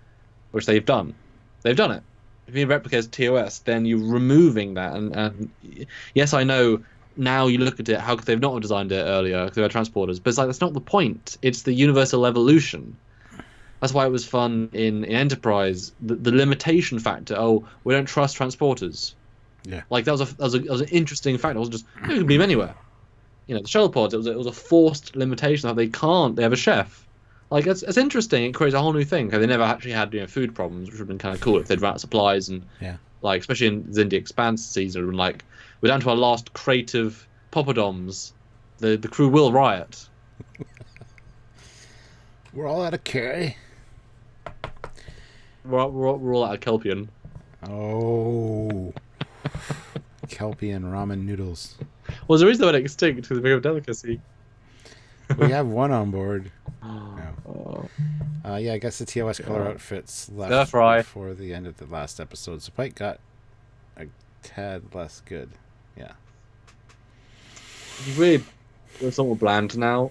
B: which they've done it. If you replicate TOS, then you're removing that. And yes, I know now you look at it, how could they have not have designed it earlier? Because they were transporters. But it's like, that's not the point. It's the universal evolution. That's why it was fun in Enterprise. The limitation factor. Oh, we don't trust transporters.
A: Yeah.
B: Like, that was an interesting fact. It wasn't just, you can beam anywhere. The shuttle pods, it was a forced limitation that they can't. They have a chef. Like, it's interesting. It creates a whole new thing. They never actually had food problems, which would have been kind of cool if they'd run out of supplies. And like, especially in Zindi Expanse season, when like we're down to our last crate of poppadoms, the crew will riot.
A: We're all out of carry.
B: We're all out of Kelpian.
A: Oh. Kelpian ramen noodles.
B: Well, the reason they went extinct because we have delicacy.
A: We have one on board.
B: Oh.
A: Yeah, I guess the TOS color outfits left
B: Stir fry.
A: before the end of the last episode. So Pike got a tad less good. Yeah.
B: It's really somewhat bland now.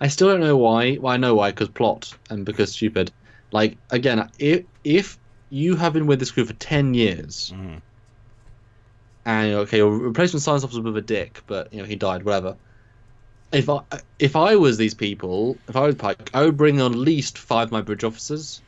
B: I still don't know why. Well, I know why, because plot and because stupid. Like, again, if you have been with this crew for 10 years, and your replacement science officer was a bit of a dick, but he died, whatever. If I was these people, if I was Pike, I would bring on at least 5 of my bridge officers,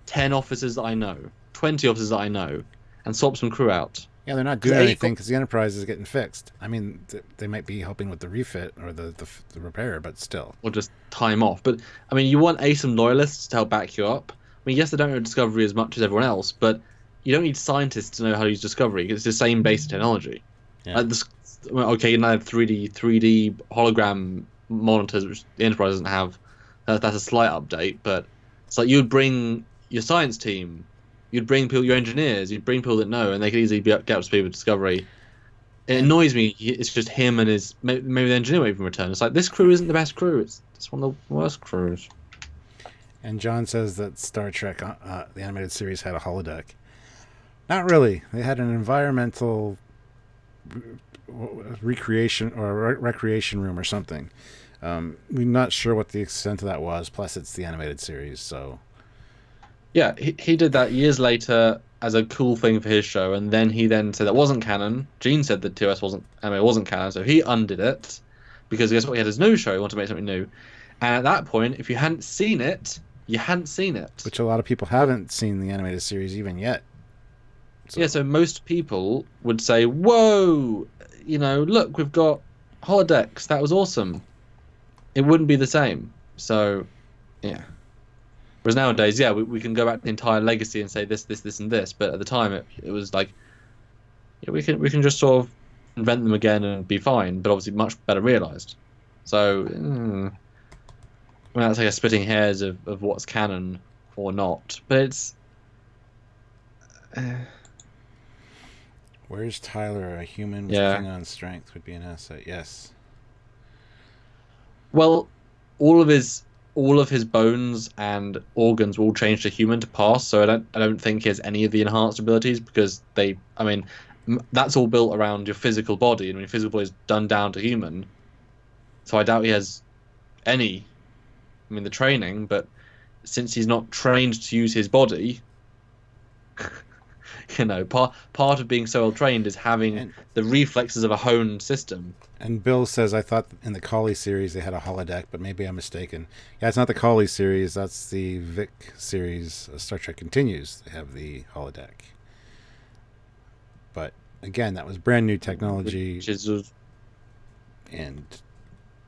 B: 10 officers that I know, 20 officers that I know, and swap some crew out.
A: Yeah, they're not doing anything because the Enterprise is getting fixed. I mean, they might be helping with the refit or the repair, but still.
B: Or just time off. But, I mean, you want some loyalists to help back you up. I mean, yes, they don't know Discovery as much as everyone else, but you don't need scientists to know how to use Discovery. It's the same basic technology.
A: Yeah.
B: Okay, you now have 3D hologram monitors, which the Enterprise doesn't have. That's a slight update, but it's like you'd bring your science team, you'd bring people, your engineers, you'd bring people that know, and they could easily get up to speed with Discovery. It annoys me. It's just him and his maybe the engineer won't even return. It's like, this crew isn't the best crew. It's one of the worst crews.
A: And John says that Star Trek, the animated series, had a holodeck. Not really. They had an environmental recreation or recreation room or something. We're not sure what the extent of that was. Plus, it's the animated series, so.
B: Yeah, he did that years later as a cool thing for his show, and then he said that wasn't canon. Gene said that TOS wasn't canon, so he undid it because guess what? He had his new show. He wanted to make something new, and at that point, if you hadn't seen it, you hadn't seen it.
A: Which a lot of people haven't seen the animated series even yet.
B: So. Yeah, so most people would say, "Whoa, look, we've got holodecks. That was awesome." It wouldn't be the same. So, yeah. Whereas nowadays, yeah, we can go back to the entire legacy and say this, and this. But at the time, it was like, yeah, we can just sort of invent them again and be fine. But obviously, much better realized. So, I mean, that's like a splitting hairs of what's canon or not. But it's
A: Where's Tyler? A human with
B: yeah.
A: Klingon strength would be an asset. Yes.
B: Well, all of his bones and organs will change to human to pass. So I don't think he has any of the enhanced abilities because I mean, that's all built around your physical body, and your physical body is done down to human. So I doubt he has any. I mean, the training, but since he's not trained to use his body, part of being so well trained is having the reflexes of a honed system.
A: And Bill says, I thought in the Collie series they had a holodeck, but maybe I'm mistaken. Yeah, it's not the Collie series. That's the Vic series. Star Trek Continues. They have the holodeck. But again, that was brand new technology.
B: Which is,
A: and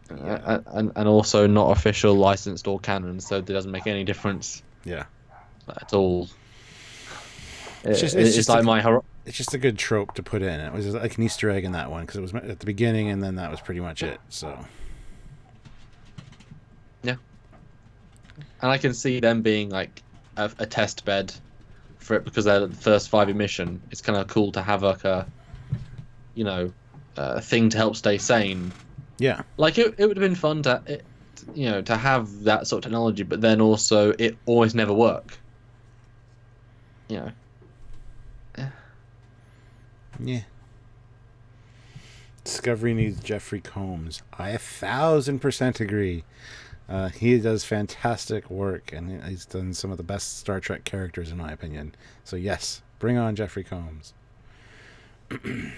B: and also not official, licensed, or canon, so it doesn't make any difference.
A: Yeah.
B: At all.
A: It's just it's just a good trope to put in. It was like an Easter egg in that one because it was at the beginning, and then that was pretty much it. So.
B: Yeah. And I can see them being like a test bed for it because they're the first 5 emission. It's kind of cool to have like a thing to help stay sane.
A: Yeah.
B: Like it would have been fun to have that sort of technology, but then also it always never work.
A: Yeah. Discovery needs Jeffrey Combs. I 1,000% agree. He does fantastic work, and he's done some of the best Star Trek characters, in my opinion. So yes, bring on Jeffrey Combs.
B: It'd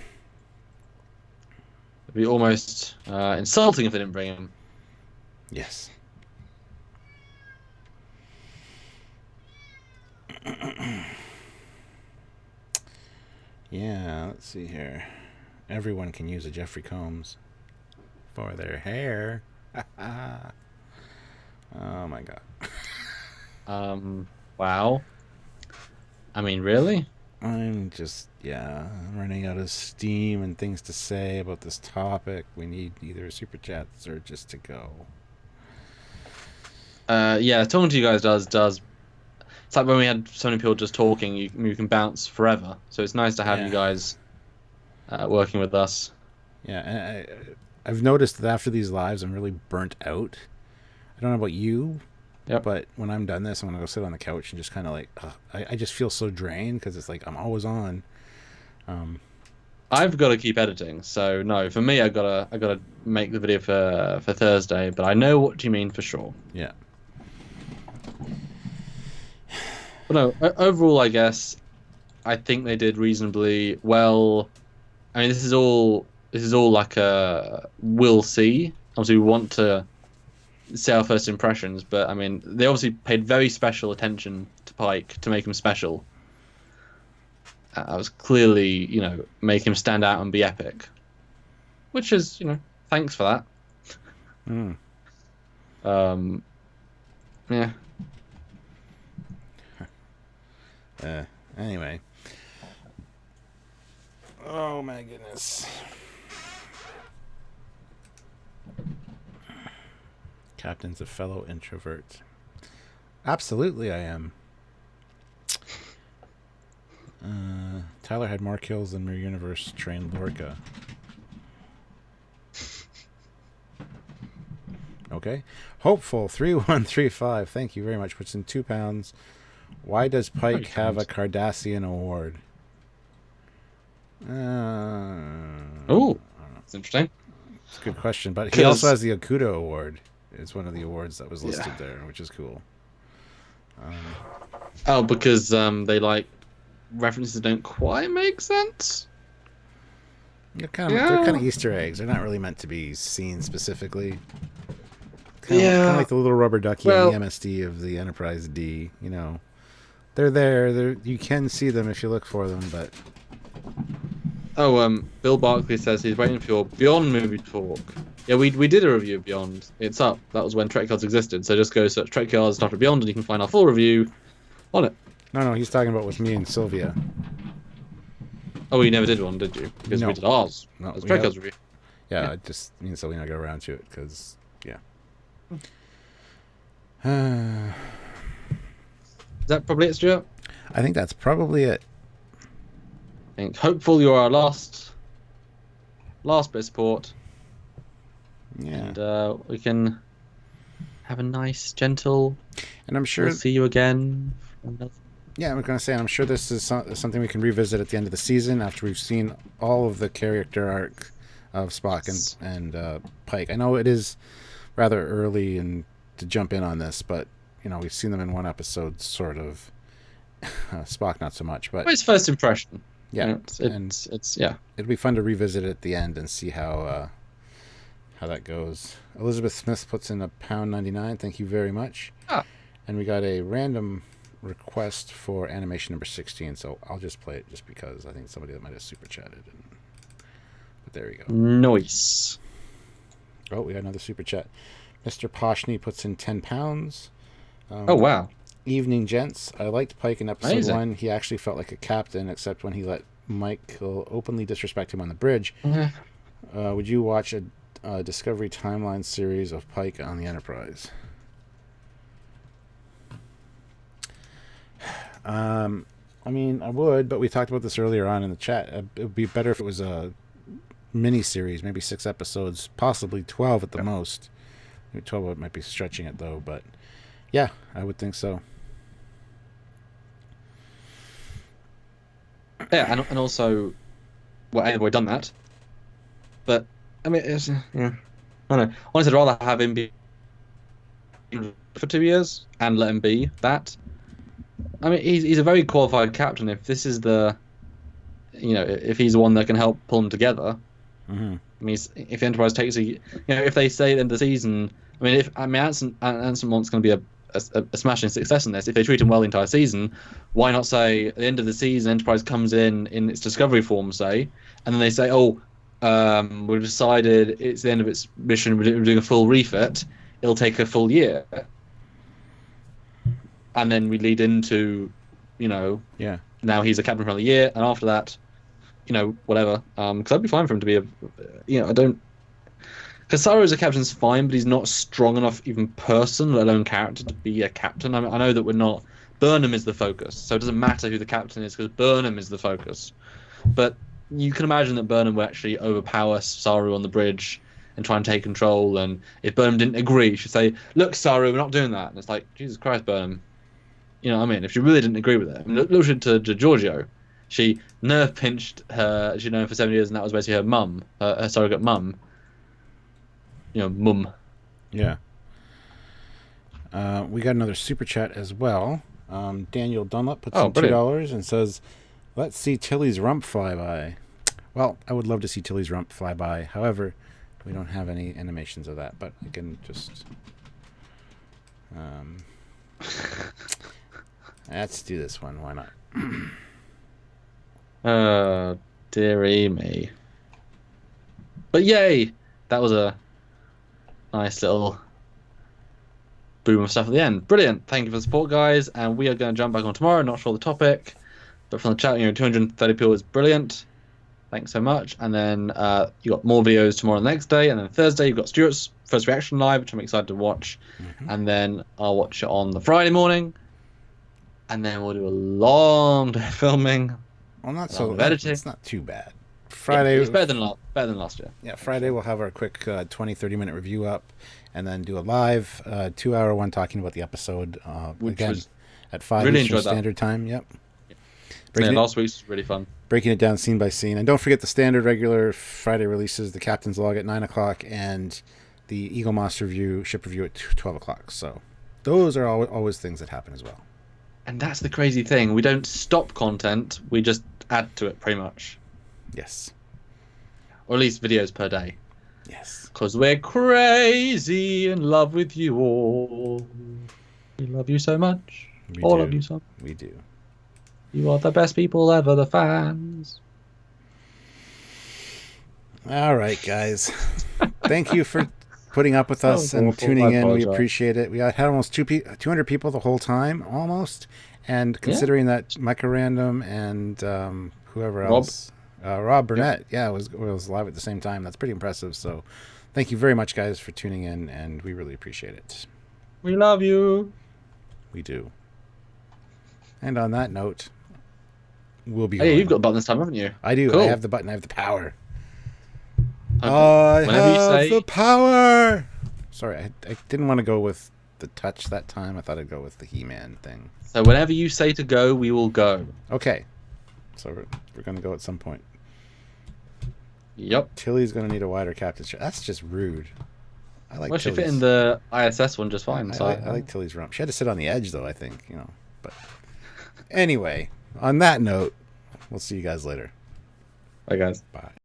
B: be almost insulting if they didn't bring him.
A: Yes. Yeah, let's see here. Everyone can use a Jeffrey Combs for their hair. Oh my god.
B: Wow. I mean, really?
A: I'm running out of steam and things to say about this topic. We need either super chats or just to go.
B: Talking to you guys does. It's like when we had so many people just talking, you can bounce forever. So it's nice to have you guys working with us.
A: Yeah, and I've noticed that after these lives, I'm really burnt out. I don't know about you, but when I'm done this, I'm going to go sit on the couch and just kind of like, I just feel so drained because it's like I'm always on.
B: I've got to keep editing, so no, for me, I gotta make the video for Thursday. But I know what you mean for sure.
A: Yeah.
B: But no, overall, I guess I think they did reasonably well. I mean, this is all like a we'll see. Obviously, we want to say our first impressions, but I mean, they obviously paid very special attention to Pike to make him special. I was clearly, make him stand out and be epic, which is, thanks for that. Yeah.
A: Anyway. Oh my goodness. Captain's a fellow introvert. Absolutely I am. Tyler had more kills than Mirror Universe trained Lorca. Okay. Hopeful 3135. Thank you very much. Puts in £2. Why does Pike have a Cardassian award?
B: Oh, that's interesting.
A: It's a good question, but he also has the Okuda award. It's one of the awards that was listed there, which is cool.
B: Because they like references that don't quite make sense.
A: They're kind of Easter eggs. They're not really meant to be seen specifically. Kind of like the little rubber ducky and the MSD of the Enterprise D. They're there. You can see them if you look for them, but.
B: Bill Barkley says he's waiting for your Beyond movie talk. Yeah, we did a review of Beyond. It's up. That was when Trekyards existed. So just go search Trekyards after Beyond, and you can find our full review on it.
A: No, he's talking about with me and Sylvia.
B: Oh, you never did one, did you? Because
A: No.
B: we did ours.
A: No,
B: It was
A: we
B: Trekyards
A: have-
B: review.
A: Yeah,
B: Yeah.
A: I just me and Sylvia got around to it because yeah.
B: Is that probably it, Stuart?
A: I think that's probably it.
B: I think hopeful you're our last bit of support,
A: Yeah,
B: and we can have a nice, gentle.
A: and I'm sure.
B: We'll see you again.
A: Yeah, I'm going to say, I'm sure this is something we can revisit at the end of the season after we've seen all of the character arc of Spock and Pike. I know it is rather early and to jump in on this, but we've seen them in one episode, sort of. Spock, not so much, but
B: It's first impression.
A: yeah,
B: It's yeah.
A: it'll be fun to revisit it at the end and see how that goes. Elizabeth Smith puts in £1.99. Thank you very much.
B: Ah.
A: And we got a random request for animation number 16, so I'll just play it just because I think somebody that might have super chatted. But there we go.
B: Nice.
A: Oh, we got another super chat. Mr. Poshney puts in £10.
B: Oh wow.
A: Evening, gents. I liked Pike in episode
B: Amazing.
A: 1. He actually felt like a captain, except when he let Michael openly disrespect him on the bridge. Would you watch a Discovery Timeline series of Pike on the Enterprise? I mean, I would, but we talked about this earlier on in the chat. It would be better if it was a mini-series, maybe 6 episodes, possibly 12 at the most. Maybe 12 might be stretching it, though, but yeah, I would think so.
B: Yeah, and also, well, anyway, done that. But I mean, it's, yeah, I don't know. Honestly, I'd rather have him be for 2 years and let him be that. I mean, he's a very qualified captain. If this is the, if he's the one that can help pull them together.
A: Mm-hmm.
B: I mean, if the Enterprise takes if they say at the end of the season, Anson Mont's going to be a smashing success in this. If they treat him well the entire season, why not say at the end of the season, Enterprise comes in its Discovery form, say, and then they say, we've decided it's the end of its mission, we're doing a full refit. It'll take a full year, and then we lead into,
A: Yeah.
B: now he's a captain for another year, and after that, whatever. Because I'd be fine for him to be I don't. Because Saru as a captain's fine, but he's not strong enough, even person, let alone character, to be a captain. I mean, I know that we're not. Burnham is the focus, so it doesn't matter who the captain is, because Burnham is the focus. But you can imagine that Burnham would actually overpower Saru on the bridge and try and take control. And if Burnham didn't agree, she'd say, "Look, Saru, we're not doing that." And it's like, Jesus Christ, Burnham. You know what I mean? If she really didn't agree with it, I mean, look to Giorgio. She nerve pinched her. She'd known for 7 years, and that was basically her mum, her surrogate mum. Mum.
A: Yeah. We got another super chat as well. Daniel Dunlop puts in $2 and says, "Let's see Tilly's rump fly by." Well, I would love to see Tilly's rump fly by. However, we don't have any animations of that, but I can just... let's do this one. Why not?
B: Dearie me. But yay! That was a nice little boom of stuff at the end. Brilliant. Thank you for the support, guys. And we are going to jump back on tomorrow. Not sure the topic, but from the chat, 230 people is brilliant. Thanks so much. And then you got more videos tomorrow the next day. And then Thursday, you've got Stuart's first reaction live, which I'm excited to watch. Mm-hmm. And then I'll watch it on the Friday morning. And then we'll do a long day of filming.
A: Well, not so
B: editing.
A: It's not too bad. Friday,
B: it's better than last year.
A: Yeah, Friday we'll have our quick 20-30 minute review up, and then do a live 2-hour one talking about the episode
B: Which
A: again
B: was
A: at 5
B: really
A: Eastern Standard Time. Yep.
B: Last week's was really fun.
A: Breaking it down scene by scene, and don't forget the standard regular Friday releases: the Captain's Log at 9 o'clock and the Eagle Moss review, ship review at 12 o'clock. So those are always things that happen as well.
B: And that's the crazy thing. We don't stop content. We just add to it, pretty much.
A: Yes.
B: Or at least videos per day.
A: Yes.
B: Because we're crazy in love with you all. We love you so much. All of you so much.
A: We do.
B: You are the best people ever, the fans.
A: All right, guys. Thank you for putting up with us
B: Oh,
A: and
B: awful.
A: tuning
B: I
A: in. We
B: apologize.
A: appreciate it. We had almost 200 people the whole time, almost. And considering that Micro Random and whoever
B: Rob.
A: else, Rob Burnett, was live at the same time. That's pretty impressive. So, thank you very much, guys, for tuning in, and we really appreciate it.
B: We love you.
A: We do. And on that note, we'll be.
B: Oh, yeah,
A: going.
B: you've got a button this time, haven't you?
A: I do.
B: Cool.
A: I have the button. I have the power.
B: Okay.
A: I have the power. Sorry, I didn't want to go with the touch that time. I thought I'd go with the He-Man thing.
B: So whenever you say to go, we will go.
A: Okay. So we're going to go at some point.
B: Yep.
A: Tilly's going to need a wider captain's chair. That's just rude. I like
B: Well, she
A: Tilly's.
B: fit in the ISS one just fine.
A: I like Tilly's rump. She had to sit on the edge, though, I think. But anyway, on that note, we'll see you guys later.
B: Bye, guys.
A: Bye.